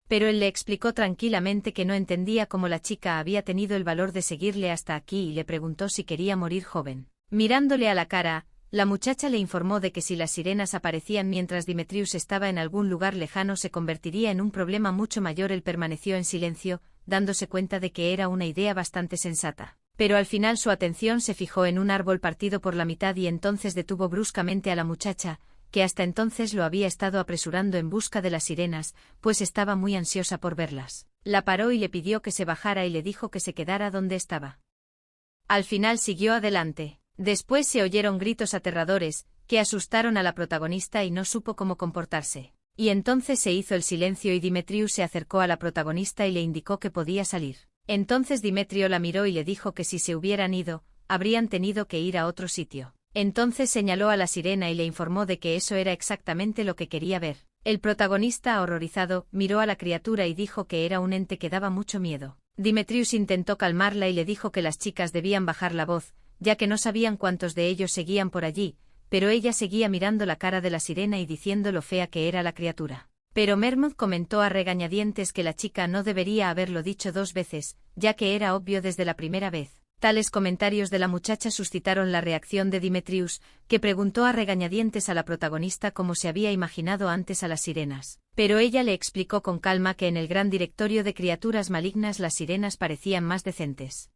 Pero él le explicó tranquilamente que no entendía cómo la chica había tenido el valor de seguirle hasta aquí y le preguntó si quería morir joven. Mirándole a la cara, La muchacha le informó de que si las sirenas aparecían mientras Demetrius estaba en algún lugar lejano se convertiría en un problema mucho mayor. Él permaneció en silencio, dándose cuenta de que era una idea bastante sensata. Pero al final su atención se fijó en un árbol partido por la mitad y entonces detuvo bruscamente a la muchacha, que hasta entonces lo había estado apresurando en busca de las sirenas, pues estaba muy ansiosa por verlas. La paró y le pidió que se bajara y le dijo que se quedara donde estaba. Al final siguió adelante. Después se oyeron gritos aterradores, que asustaron a la protagonista y no supo cómo comportarse. Y entonces se hizo el silencio y Demetrius se acercó a la protagonista y le indicó que podía salir. Entonces Demetrio la miró y le dijo que si se hubieran ido, habrían tenido que ir a otro sitio. Entonces señaló a la sirena y le informó de que eso era exactamente lo que quería ver. El protagonista, horrorizado, miró a la criatura y dijo que era un ente que daba mucho miedo. Demetrius intentó calmarla y le dijo que las chicas debían bajar la voz, ya que no sabían cuántos de ellos seguían por allí, pero ella seguía mirando la cara de la sirena y diciendo lo fea que era la criatura. Pero Mermouth comentó a regañadientes que la chica no debería haberlo dicho 2 veces, ya que era obvio desde la primera vez. Tales comentarios de la muchacha suscitaron la reacción de Demetrius, que preguntó a regañadientes a la protagonista cómo se había imaginado antes a las sirenas. Pero ella le explicó con calma que en el gran directorio de criaturas malignas las sirenas parecían más decentes.